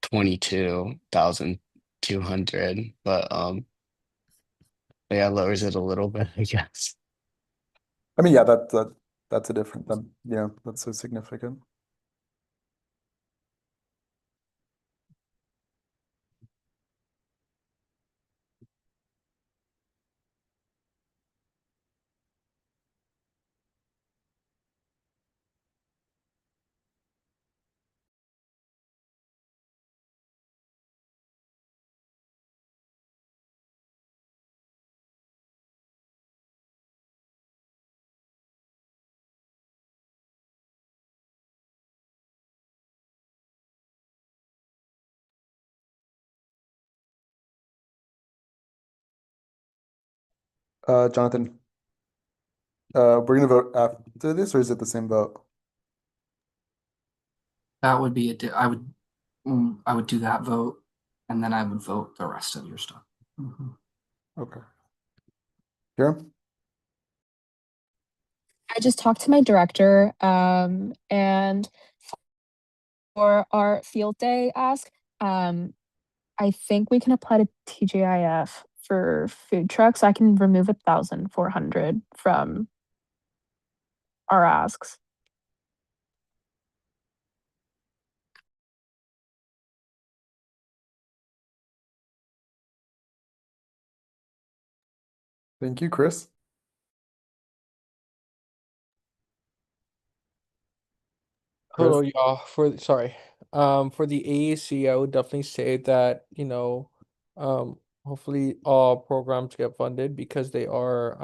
22,200, but yeah, lowers it a little bit, I guess. I mean, yeah, that's a different yeah, that's so significant. Jonathan, we're gonna vote after this, or is it the same vote? That would be I would do that vote, and then I would vote the rest of your stuff. Okay. Kira? I just talked to my director, and for our field day ask, I think we can apply to TGIF for food trucks. I can remove 1,400 from our asks. Thank you, Chris. Chris? Hello, y'all. For the AAC, I would definitely say that, hopefully all programs get funded because they are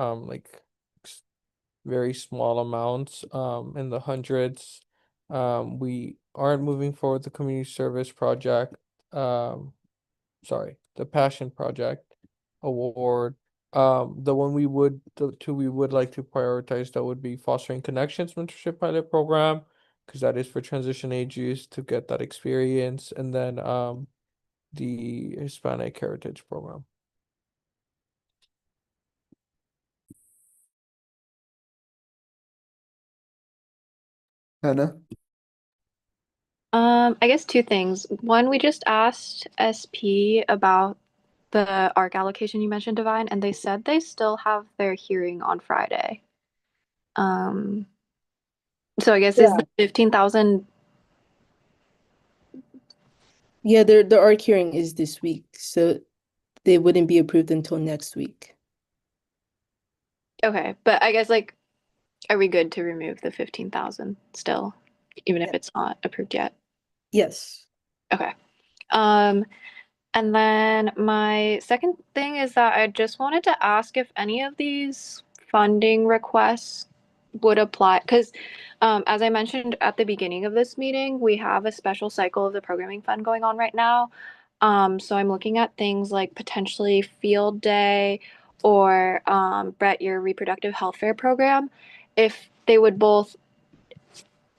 very small amounts, in the hundreds. We aren't moving forward the community service project, the passion project award. The two we would like to prioritize that would be fostering connections mentorship pilot program, because that is for transition age youth to get that experience, and then the Hispanic Heritage Program. Hannah? I guess two things. One, we just asked SP about the ARC allocation you mentioned, Divine, and they said they still have their hearing on Friday. So I guess is the 15,000. Yeah, the ARC hearing is this week, so they wouldn't be approved until next week. Okay, but I guess are we good to remove the 15,000 still, even if it's not approved yet? Yes. Okay. And then my second thing is that I just wanted to ask if any of these funding requests would apply, because as I mentioned at the beginning of this meeting, we have a special cycle of the programming fund going on right now. So I'm looking at things like potentially field day or Brett, your reproductive health fair program, if they would both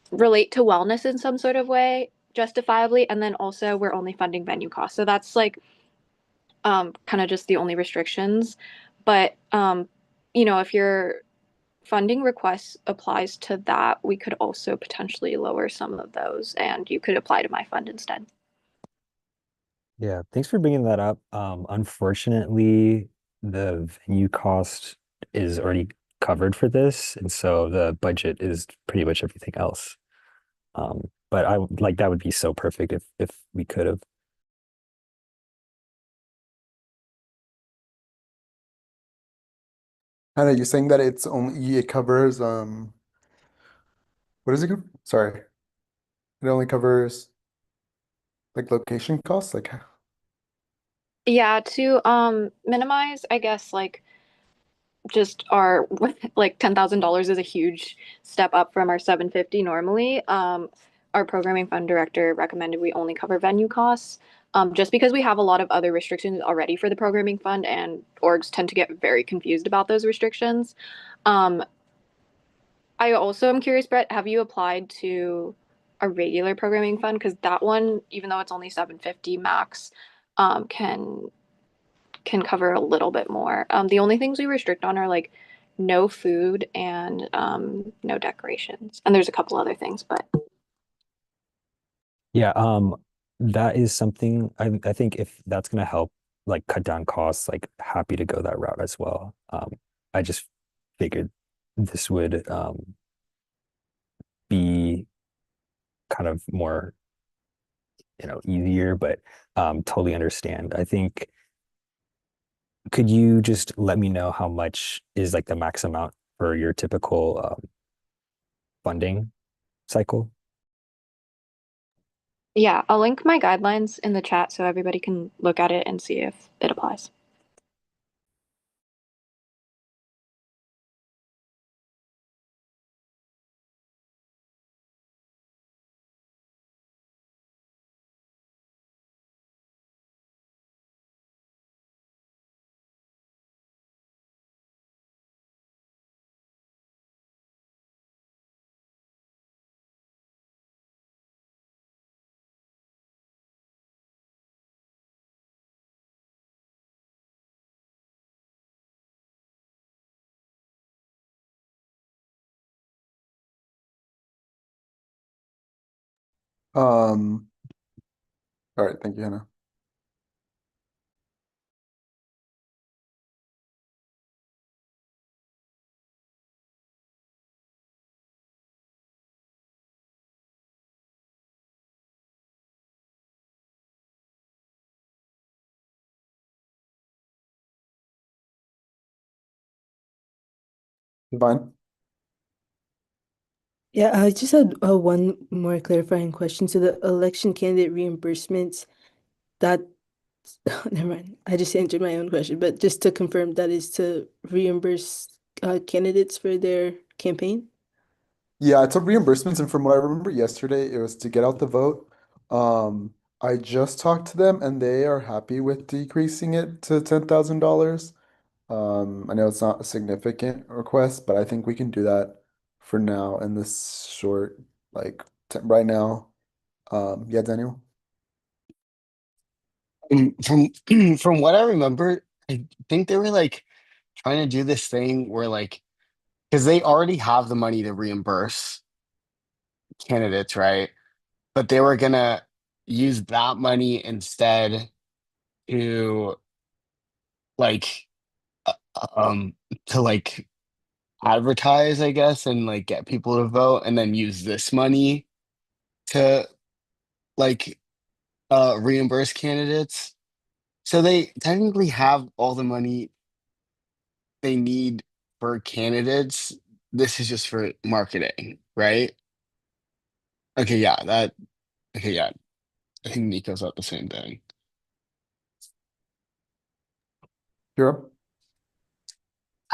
relate to wellness in some sort of way justifiably, and then also we're only funding venue costs. So that's kind of just the only restrictions. But if your funding request applies to that, we could also potentially lower some of those, and you could apply to my fund instead. Yeah, thanks for bringing that up. Unfortunately, the venue cost is already covered for this, and so the budget is pretty much everything else. But that would be so perfect if we could have. Hannah, you're saying that it covers what is it? Sorry. It only covers location costs? Yeah, to minimize, I guess, just our $10,000 is a huge step up from our 750 normally. Our programming fund director recommended we only cover venue costs, just because we have a lot of other restrictions already for the programming fund, and orgs tend to get very confused about those restrictions. I also am curious, Brett, have you applied to a regular programming fund? Because that one, even though it's only 750 max, can cover a little bit more. The only things we restrict on are no food and no decorations. And there's a couple other things, but Yeah, that is something I think if that's gonna help cut down costs, happy to go that route as well. I just figured this would be kind of more, easier, but totally understand. I think could you just let me know how much is the max amount for your typical funding cycle? yeah, I'll link my guidelines in the chat so everybody can look at it and see if it applies. All right, thank you, Hannah. Divine? Yeah, I just had one more clarifying question. So the election candidate reimbursements, that, never mind. I just answered my own question, but just to confirm, that is to reimburse candidates for their campaign? Yeah, it's a reimbursements, and from what I remember yesterday, it was to get out the vote. I just talked to them and they are happy with decreasing it to $10,000. I know it's not a significant request, but I think we can do that for now in this short, like right now. Yeah, Daniel. From from what I remember, I think they were like trying to do this thing where like because they already have the money to reimburse candidates, right? But they were gonna use that money instead to like uh, um to like advertise, I guess, and like get people to vote, and then use this money to like reimburse candidates. So they technically have all the money they need for candidates. This is just for marketing, right? Okay, yeah, that okay, yeah. I think Nico's at the same thing. Hero?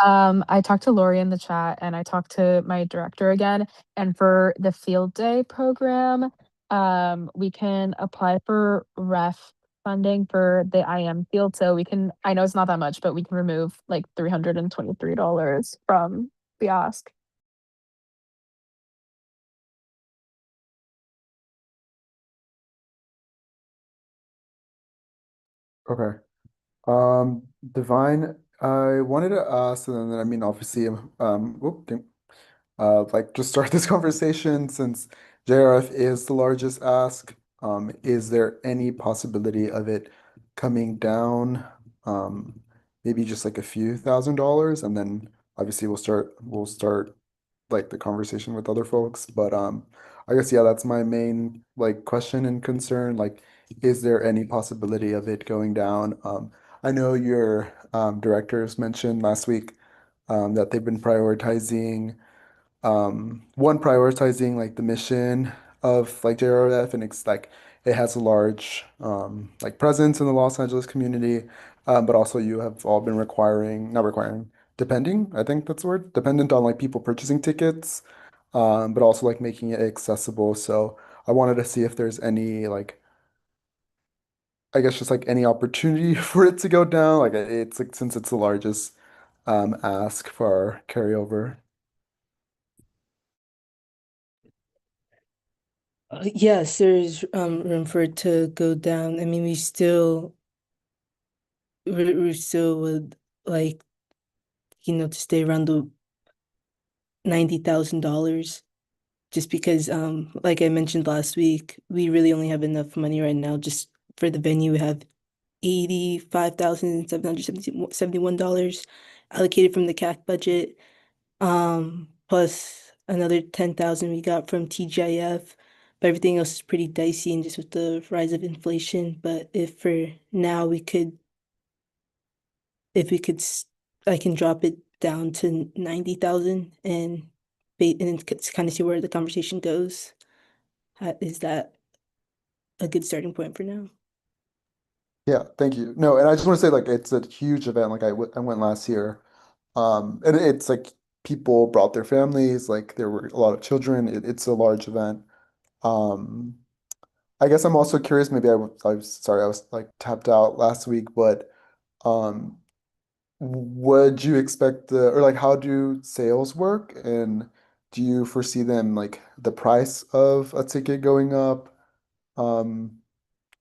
I talked to Lori in the chat and I talked to my director again. And for the field day program, we can apply for ref funding for the IM field. So we can, I know it's not that much, but we can remove like $323 from the ask. Okay. Divine, I wanted to ask, and then I mean, obviously, okay. Like just start this conversation since JRF is the largest ask. Is there any possibility of it coming down? Maybe just like a few $1,000s, and then obviously we'll start like the conversation with other folks. But I guess yeah, that's my main like question and concern. Like, is there any possibility of it going down? I know your directors mentioned last week that they've been prioritizing one prioritizing like the mission of like JRF, and it's like it has a large like presence in the Los Angeles community, but also you have all been requiring, not requiring, depending, I think that's the word, dependent on like people purchasing tickets, but also like making it accessible. So I wanted to see if there's any like, I guess just like any opportunity for it to go down. Like it's like since it's the largest ask for our carryover. Yes, there's room for it to go down. I mean, we still would like, to stay around the $90,000, just because like I mentioned last week, we really only have enough money right now just for the venue. We have $85,771 allocated from the CAC budget, plus another 10,000 we got from TGIF. But everything else is pretty dicey and just with the rise of inflation. But if for now if we could, I can drop it down to 90,000 and kind of see where the conversation goes. Is that a good starting point for now? Yeah, thank you. No, and I just want to say like it's a huge event. Like I went last year. And it's like people brought their families, like there were a lot of children. It's a large event. Um, I guess I'm also curious, maybe I was sorry, I was like tapped out last week, but um would you expect the or like how do sales work? And do you foresee them like the price of a ticket going up? Um,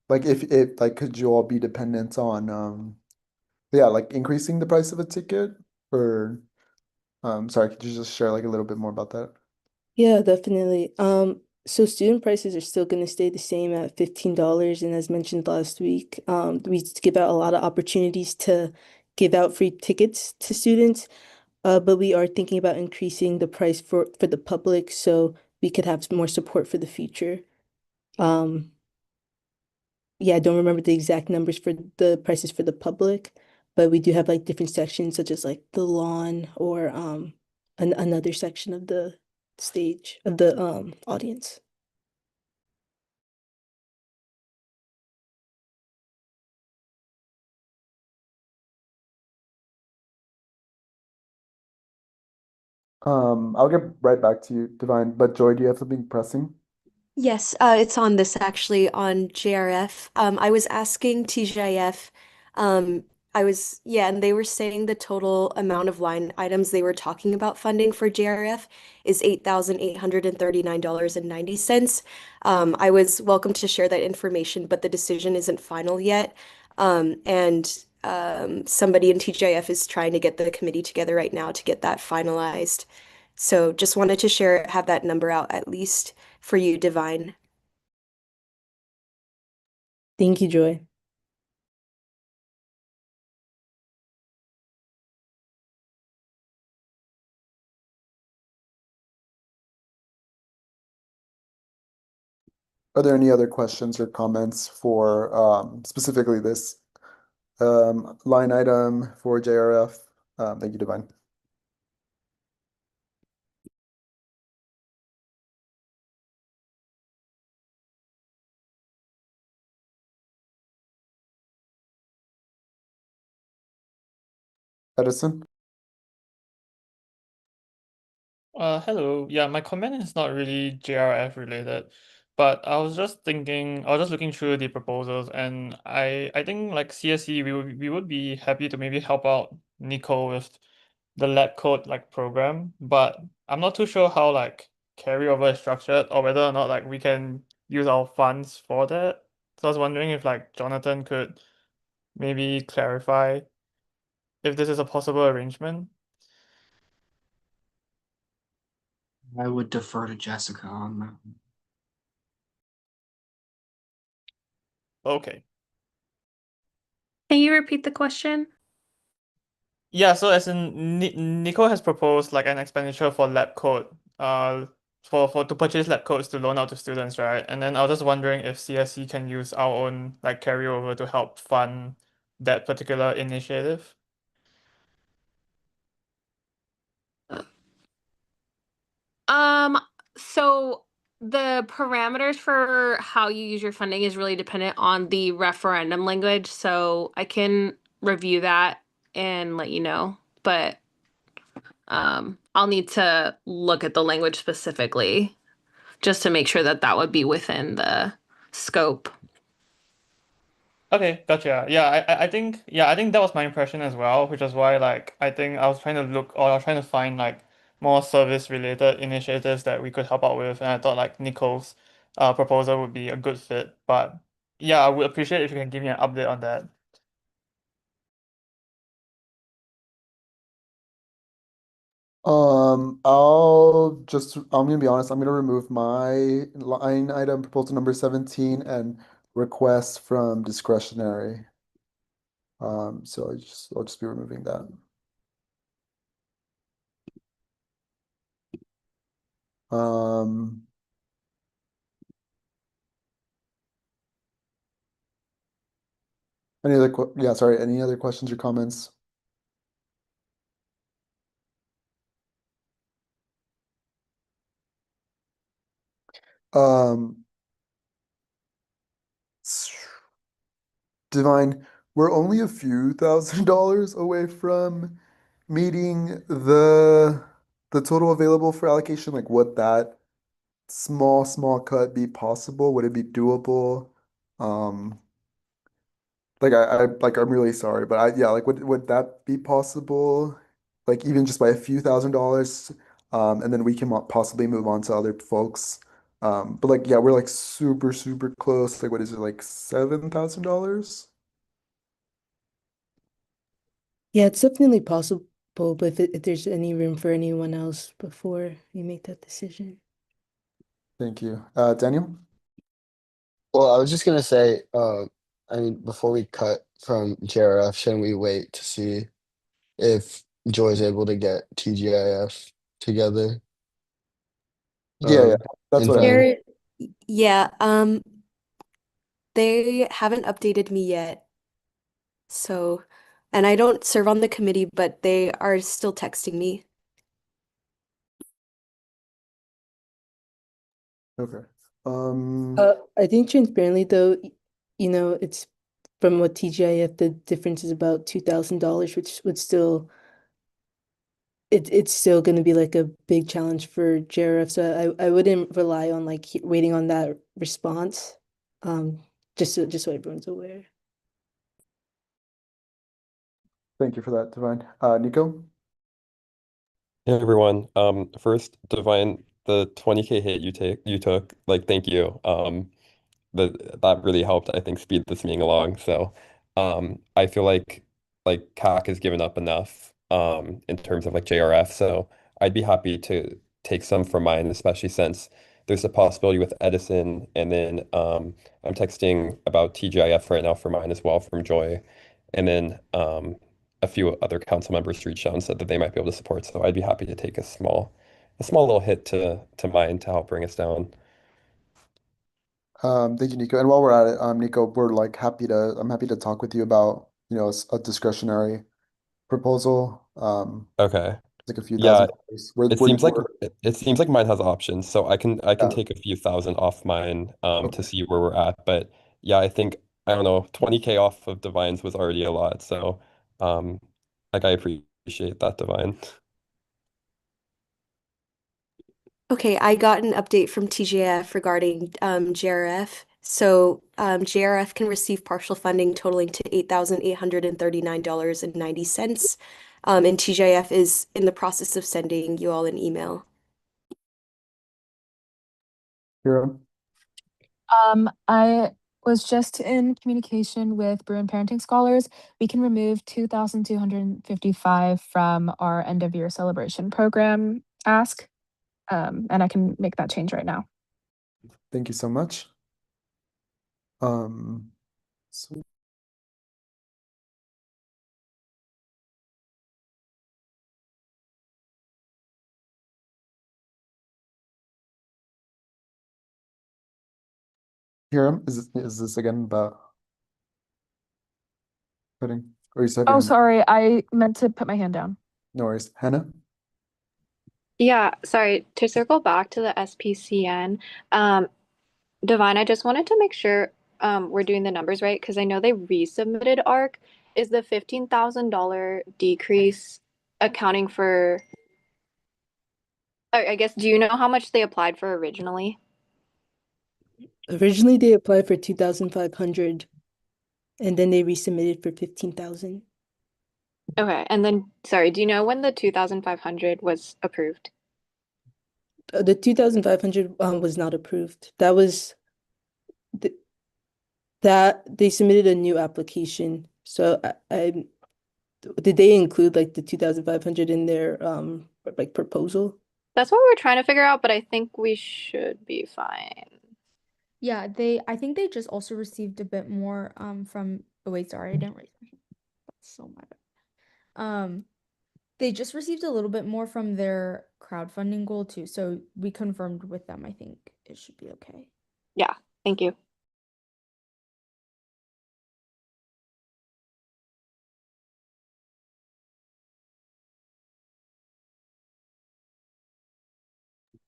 like if it like could you all be dependent on yeah, like increasing the price of a ticket or sorry, could you just share like a little bit more about that? Yeah, definitely. So student prices are still going to stay the same at $15. And as mentioned last week, we give out a lot of opportunities to give out free tickets to students. But we are thinking about increasing the price for the public so we could have more support for the future. Um, yeah, I don't remember the exact numbers for the prices for the public, but we do have like different sections such as like the lawn or another section of the stage of the audience. I'll get right back to you, Divine, but Joy, do you have something pressing? Yes, it's on this actually on JRF. I was asking TGIF, yeah, and they were saying the total amount of line items they were talking about funding for JRF is $8,839.90. I was welcome to share that information, but the decision isn't final yet. Somebody in TGIF is trying to get the committee together right now to get that finalized. So just wanted to share, have that number out at least for you, Divine. Thank you, Joy. Are there any other questions or comments for specifically this line item for JRF? Thank you, Divine. Edison? Hello. Yeah, my comment is not really JRF related, but I was just thinking, I was just looking through the proposals, and I think like CSE, we would be happy to maybe help out Nico with the lab coat like program, but I'm not too sure how like carryover is structured or whether or not like we can use our funds for that. So I was wondering if like Jonathan could maybe clarify if this is a possible arrangement. I would defer to Jessica on that. Okay. Can you repeat the question? Yeah, so as in Nico has proposed like an expenditure for lab coat, for to purchase lab coats to loan out to students, right? And then I was just wondering if CSC can use our own like carryover to help fund that particular initiative. Um, so the parameters for how you use your funding is really dependent on the referendum language, so I can review that and let you know. But I'll need to look at the language specifically just to make sure that that would be within the scope. Okay, gotcha. Yeah, I think that was my impression as well, which is why like I think I was trying to look or I was trying to find like more service related initiatives that we could help out with, and I thought like Nicole's proposal would be a good fit. But yeah, I would appreciate if you can give me an update on that. I'm gonna be honest, I'm gonna remove my line item proposal number 17 and request from discretionary. So I'll just be removing that. Um, any other questions or comments? Um, Divine, we're only a few $1,000s away from meeting the total available for allocation. Like, would that small cut be possible? Would it be doable? Um, I'm really sorry, but yeah, like would that be possible? Like even just by a few $1,000s, and then we can possibly move on to other folks. But like yeah, we're like super close. Like what is it, like $7,000? Yeah, it's definitely possible, but if there's any room for anyone else before you make that decision. Thank you. Daniel? Well, I was just gonna say, I mean, before we cut from JRF, shouldn't we wait to see if Joy's able to get TGIF together? Yeah, that's In what I meant. time. Yeah, they haven't updated me yet. So, and I don't serve on the committee, but they are still texting me. Okay. I think transparently though, it's from what TGIF, the difference is about $2,000, which would still it's still going to be like a big challenge for JRF. So I wouldn't rely on like waiting on that response. Um, just so everyone's aware. Thank you for that, Divine. Nico? Hey everyone. First, Divine, the 20K hit you took, like thank you. That really helped, I think, speed this meeting along. So I feel like CAC has given up enough in terms of like JRF. So I'd be happy to take some from mine, especially since there's a possibility with Edison, and then I'm texting about TGIF right now for mine as well from Joy. And then a few other council members reached out and said that they might be able to support. So I'd be happy to take a small little hit to mine to help bring us down. Thank you, Nico. And while we're at it, Nico, I'm happy to talk with you about, a discretionary proposal. Okay. Like a few Yeah, $1,000. it seems like mine has options, so I can Yeah. take a few thousand off mine to Okay. see where we're at. But yeah, I think I don't know, 20K off of Divines was already a lot. So um like I appreciate that, Divine. Okay, I got an update from TGF regarding JRF. So JRF can receive partial funding totaling to $8,839.90. And TGIF is in the process of sending you all an email. Hero? I was just in communication with Bruin Parenting Scholars. We can remove 2,255 from our end of year celebration program ask. And I can make that change right now. Thank you so much. So Hiram, is this again about putting, or you said your Oh, hand? sorry. I meant to put my hand down. No worries. Hannah? Yeah, sorry, to circle back to the SPCN, Divine, I just wanted to make sure we're doing the numbers right because I know they resubmitted ARC. Is the $15,000 decrease accounting for, I guess, do you know how much they applied for originally? Originally, they applied for 2,500, and then they resubmitted for 15,000. Okay, and then, sorry, do you know when the 2,500 was approved? The 2,500 was not approved. That was that they submitted a new application. So I did they include like the 2,500 in their like proposal? That's what we were trying to figure out, but I think we should be fine. Yeah, I think they just also received a bit more from oh wait, sorry, I didn't raise my hand. That's so my bad. They just received a little bit more from their crowdfunding goal too. So we confirmed with them. I think it should be okay. Yeah, thank you.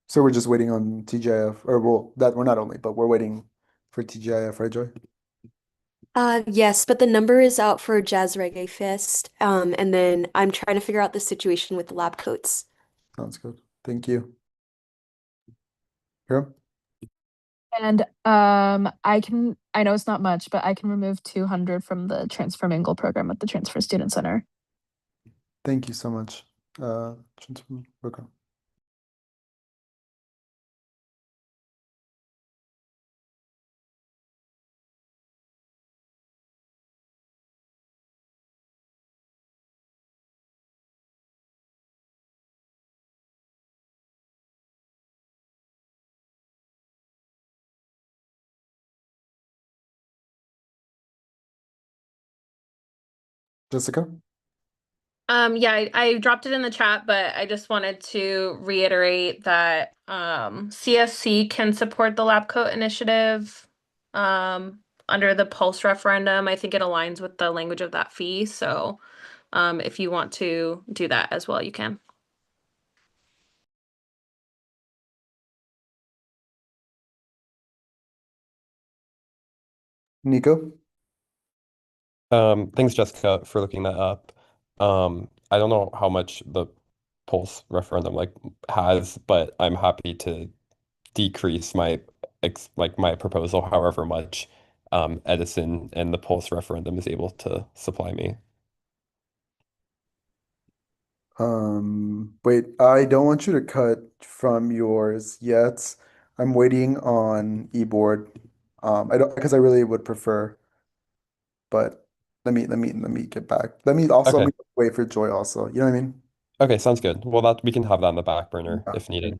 So we're just waiting on TGIF, or well, that we're not only, but we're waiting for TGIF, right, Joy? Yes, but the number is out for Jazz Reggae Fest. And then I'm trying to figure out the situation with the lab coats. Sounds good. Thank you. Hero? And I know it's not much, but I can remove 200 from the transfer mingle program at the Transfer Student Center. Thank you so much. Okay. Jessica? Yeah, I dropped it in the chat, but I just wanted to reiterate that CSC can support the lab coat initiative under the Pulse referendum. I think it aligns with the language of that fee. So if you want to do that as well, you can. Nico? Thanks, Jessica, for looking that up. I don't know how much the Pulse referendum has, but I'm happy to decrease my proposal however much Edison and the Pulse referendum is able to supply me. Wait, I don't want you to cut from yours yet. I'm waiting on eBoard. I don't because I really would prefer, but let me get back. Let me Okay. wait for Joy also. You know what I mean? Okay, sounds good. Well, that we can have that on the back burner Yeah. if needed.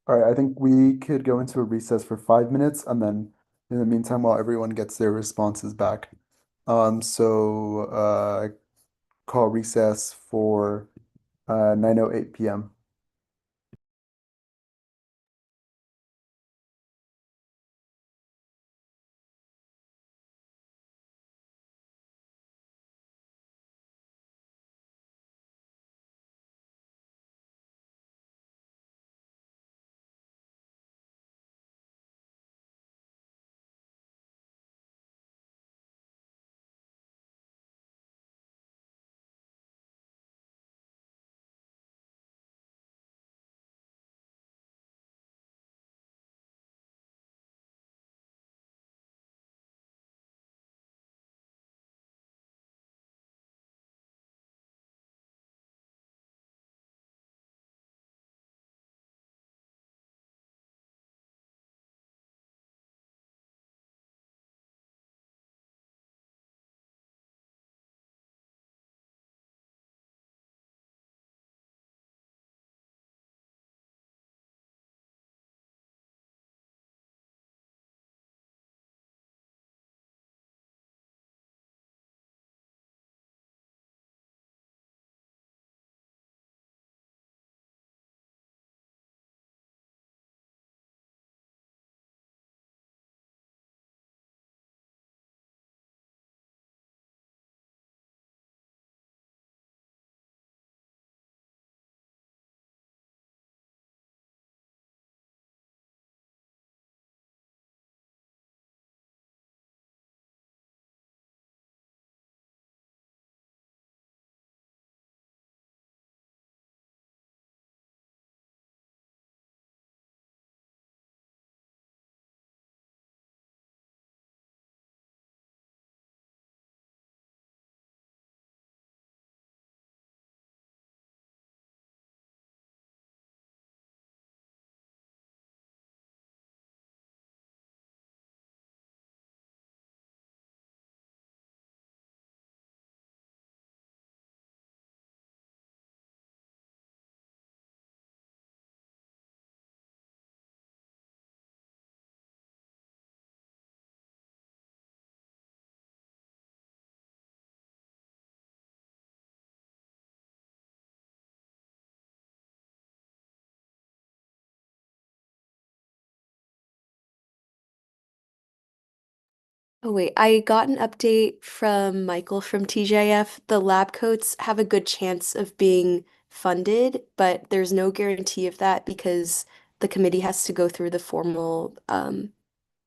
All right, I think we could go into a recess for 5 minutes, and then in the meantime, while everyone gets their responses back. Call recess for 9:08 p.m. Oh wait, I got an update from Michael from TJF. The lab coats have a good chance of being funded, but there's no guarantee of that because the committee has to go through the formal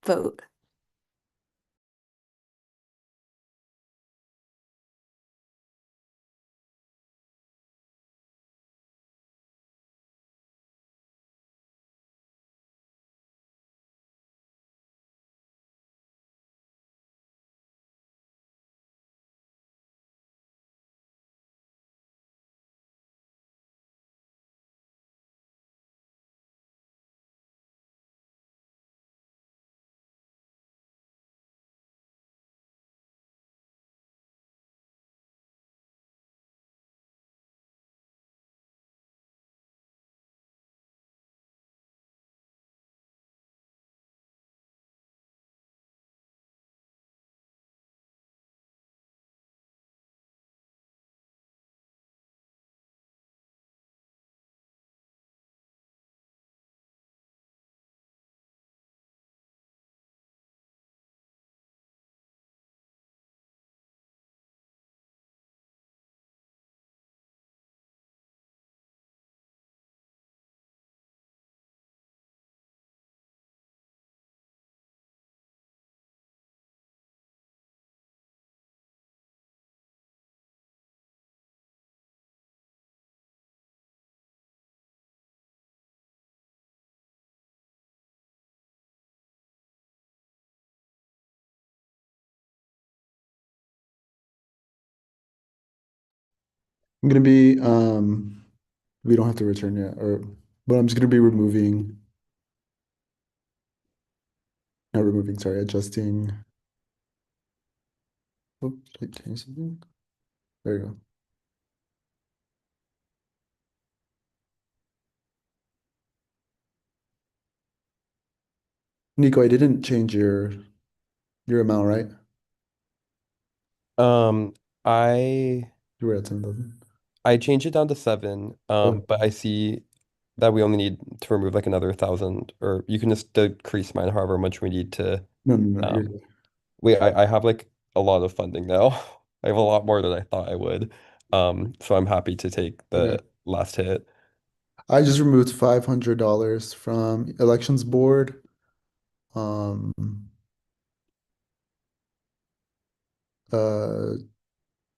vote. I'm gonna be we don't have to return yet, but I'm just gonna be not removing, sorry, adjusting. Oops, did I change something? There you go. Nico, I didn't change your amount, right? Um, I You were at 10,000. I changed it down to 7, Oh, but I see that we only need to remove like another 1,000, or you can just decrease mine however much we need to. no, you're Um, good. wait, I have like a lot of funding now. I have a lot more than I thought I would. So I'm happy to take Okay. the last hit. I just removed $500 from elections board. Um, uh,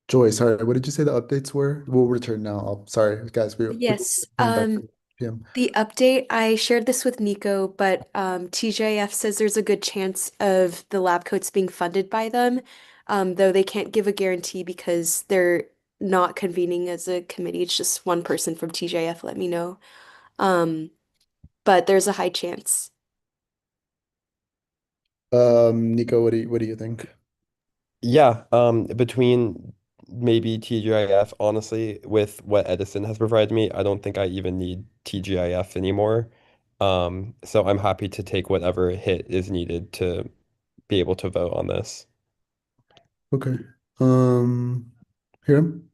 Joy, sorry, what did you say the updates were? We'll return now. Sorry, guys, we Yes, return back to PM. the update, I shared this with Nico, but TJF says there's a good chance of the lab coats being funded by them, though they can't give a guarantee because they're not convening as a committee. It's just one person from TJF let me know. Um, but there's a high chance. Nico, what do you think? Yeah, between maybe TGIF, honestly, with what Edison has provided me, I don't think I even need TGIF anymore. So I'm happy to take whatever hit is needed to be able to vote on this. Okay. Um, Hiram?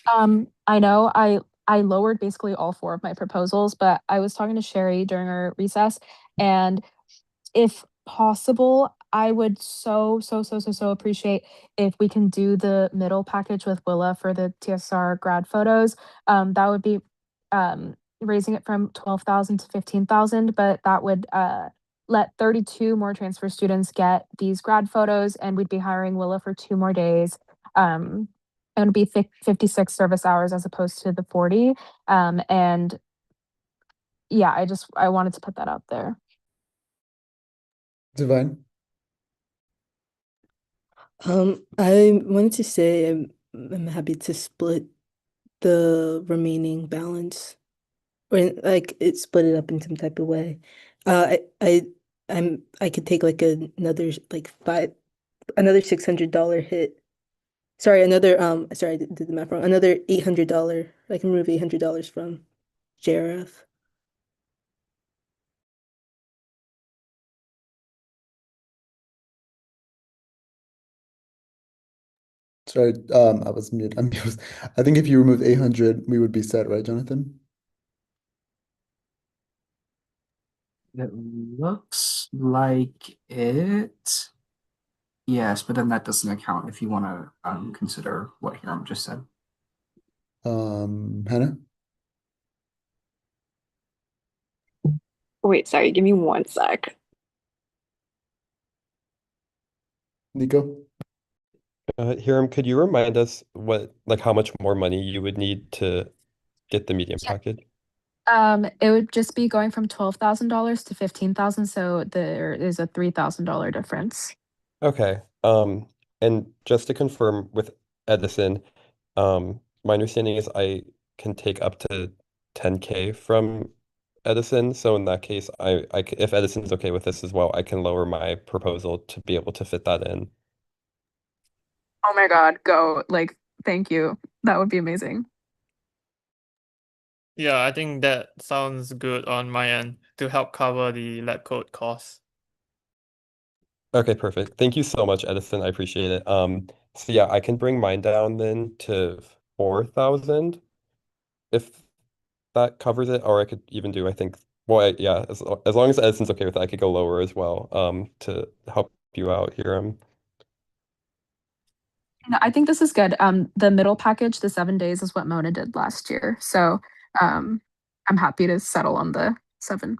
I know I lowered basically all four of my proposals, but I was talking to Sherry during our recess, and if possible, I would so appreciate if we can do the middle package with Willa for the TSR grad photos. That would be raising it from 12,000 to 15,000, but that would let 32 more transfer students get these grad photos, and we'd be hiring Willa for 2 more days. It would be 56 service hours as opposed to the 40. And yeah, I wanted to put that out there. Divine? I wanted to say I'm happy to split the remaining balance, or like it split it up in some type of way. I could take like another like another $600 hit. Sorry, sorry, I did the math wrong. Another $800. I can remove $800 from JRF. Sorry, I was mute. I think if you remove 800, we would be set, right, Jonathan? It looks like it. Yes, but then that doesn't account if you want to consider what Hiram just said. Hannah, Wait, sorry, give me one sec. Nico, Hiram, could you remind us like how much more money you would need to get the medium package? It would just be going from $12,000 to 15,000, so there is a $3,000 difference. Okay. And just to confirm with Edison, my understanding is I can take up to 10K from Edison. So in that case, if Edison's okay with this as well, I can lower my proposal to be able to fit that in. Oh my God, go. Like, thank you. That would be amazing. Yeah, I think that sounds good on my end to help cover the lab coat costs. Okay, perfect. Thank you so much, Edison. I appreciate it. So yeah, I can bring mine down then to 4,000 if that covers it, or I could even do, I think, well, yeah, as long as Edison's okay with it, I could go lower as well, to help you out here. No, I think this is good. The middle package, the 7 days, is what Mona did last year. So I'm happy to settle on the 7.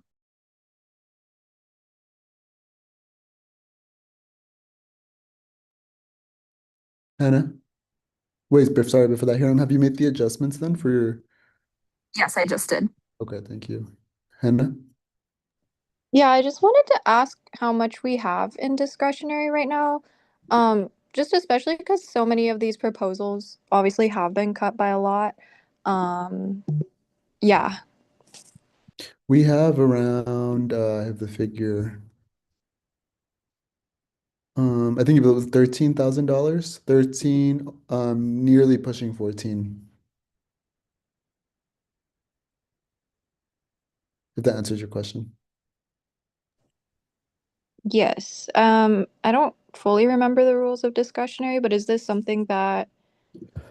Hannah. Wait, sorry, before that, Hiram, have you made the adjustments then for your? Yes, I just did. Okay, thank you. Hannah? Yeah, I just wanted to ask how much we have in discretionary right now. Just especially because so many of these proposals obviously have been cut by a lot. Um, yeah. We have around, I have the figure. I think it was $13,000, 13, nearly pushing 14. If that answers your question. Yes. I don't fully remember the rules of discretionary, but is this something that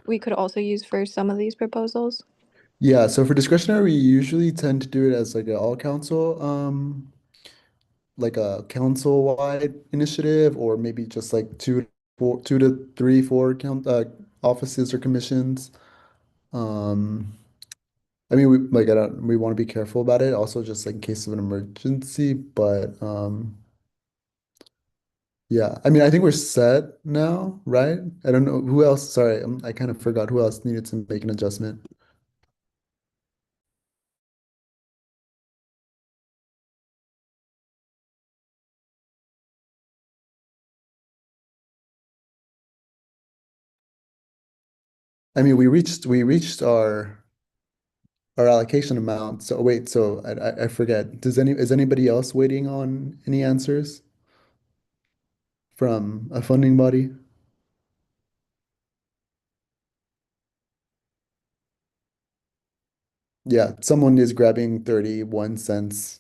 we could also use for some of these proposals? Yeah, so for discretionary, we usually tend to do it as like like a council-wide initiative, or maybe just like two to three, four offices or commissions. Um, I mean, we want to be careful about it, also just like in case of an emergency, but yeah, I mean, I think we're set now, right? I don't know who else, sorry, I kind of forgot who else needed to make an adjustment. I mean, we reached our allocation amount. So wait, so I forget. Is anybody else waiting on any answers from a funding body? Yeah, someone is grabbing 31 cents.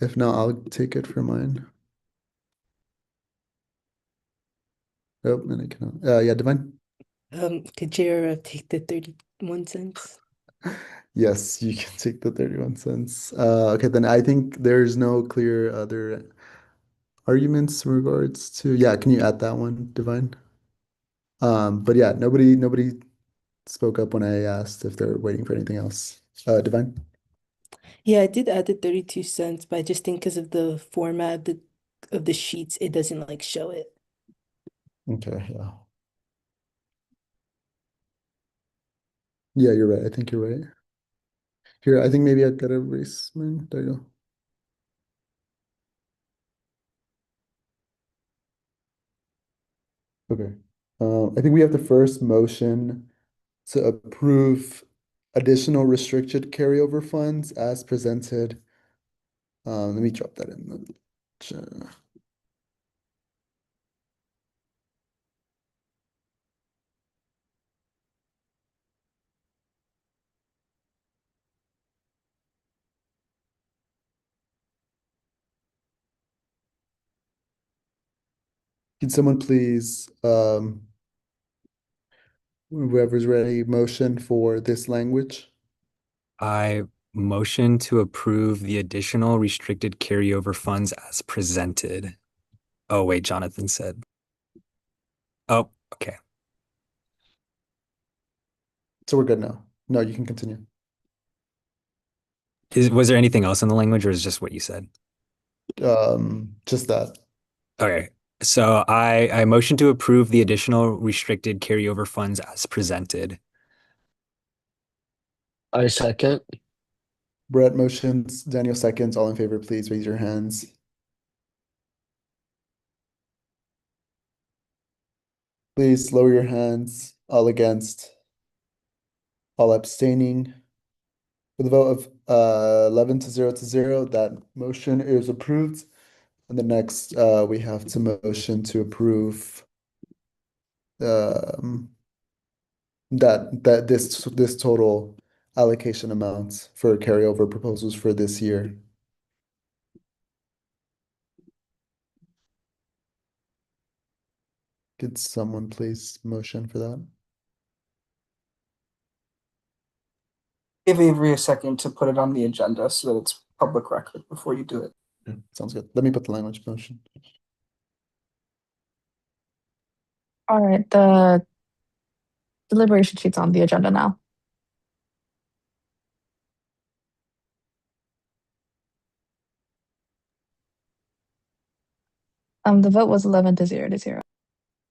If not, I'll take it for mine. Oh, and I cannot. Yeah, Divine. Could you take the 31 cents? Yes, you can take the 31 cents. Okay, then I think there's no clear other arguments in regards to, yeah, can you add that one, Divine? But yeah, nobody spoke up when I asked if they're waiting for anything else. Divine? Yeah, I did add the 32 cents, but I just think because of the format of the sheets, it doesn't like show it. Okay, yeah. Yeah, you're right. I think you're right. Here, I think maybe I gotta erase mine. There you go. Okay. I think we have the first motion to approve additional restricted carryover funds as presented. Let me drop that in the chat. Can someone please, whoever's ready, motion for this language? I motion to approve the additional restricted carryover funds as presented. Oh, wait, Jonathan said. Oh, okay. So we're good now. No, you can continue. Was there anything else in the language or is it just what you said? Just that. Okay. So I motion to approve the additional restricted carryover funds as presented. I second. Brett motions, Daniel seconds. All in favor, please raise your hands. Please lower your hands. All against. All abstaining. With a vote of 11 to 0, that motion is approved. And the next, we have to motion to approve that this total allocation amount for carryover proposals for this year. Could someone please motion for that? Give Avery a second to put it on the agenda so that it's public record before you do it. Sounds good. Let me put the language motion. All right, the deliberation sheet's on the agenda now. The vote was 11 to 0.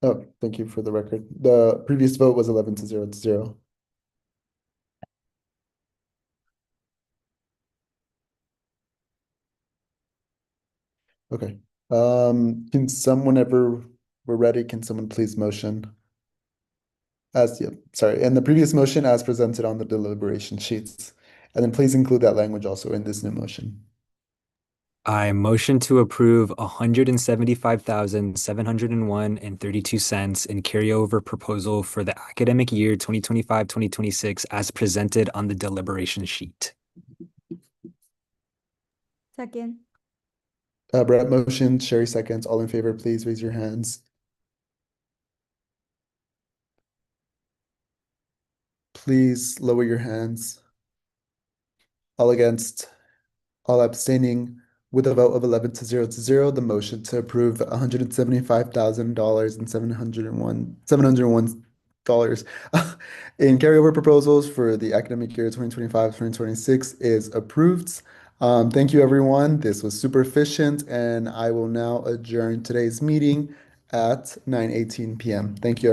Oh, thank you for the record. The previous vote was 11 to 0. Okay. Can someone whenever we're ready, can someone please motion? Sorry, and the previous motion as presented on the deliberation sheets. And then please include that language also in this new motion. I motion to approve 175,701.32 in carryover proposal for the academic year 2025-2026 as presented on the deliberation sheet. Second. Brett motion, Sherry seconds. All in favor, please raise your hands. Please lower your hands. All against, all abstaining. With a vote of 11 to 0, the motion to approve $175,000 and $701 in carryover proposals for the academic year 2025-2026 is approved. Thank you, everyone. This was super efficient, and I will now adjourn today's meeting at 9:18 p.m. Thank you.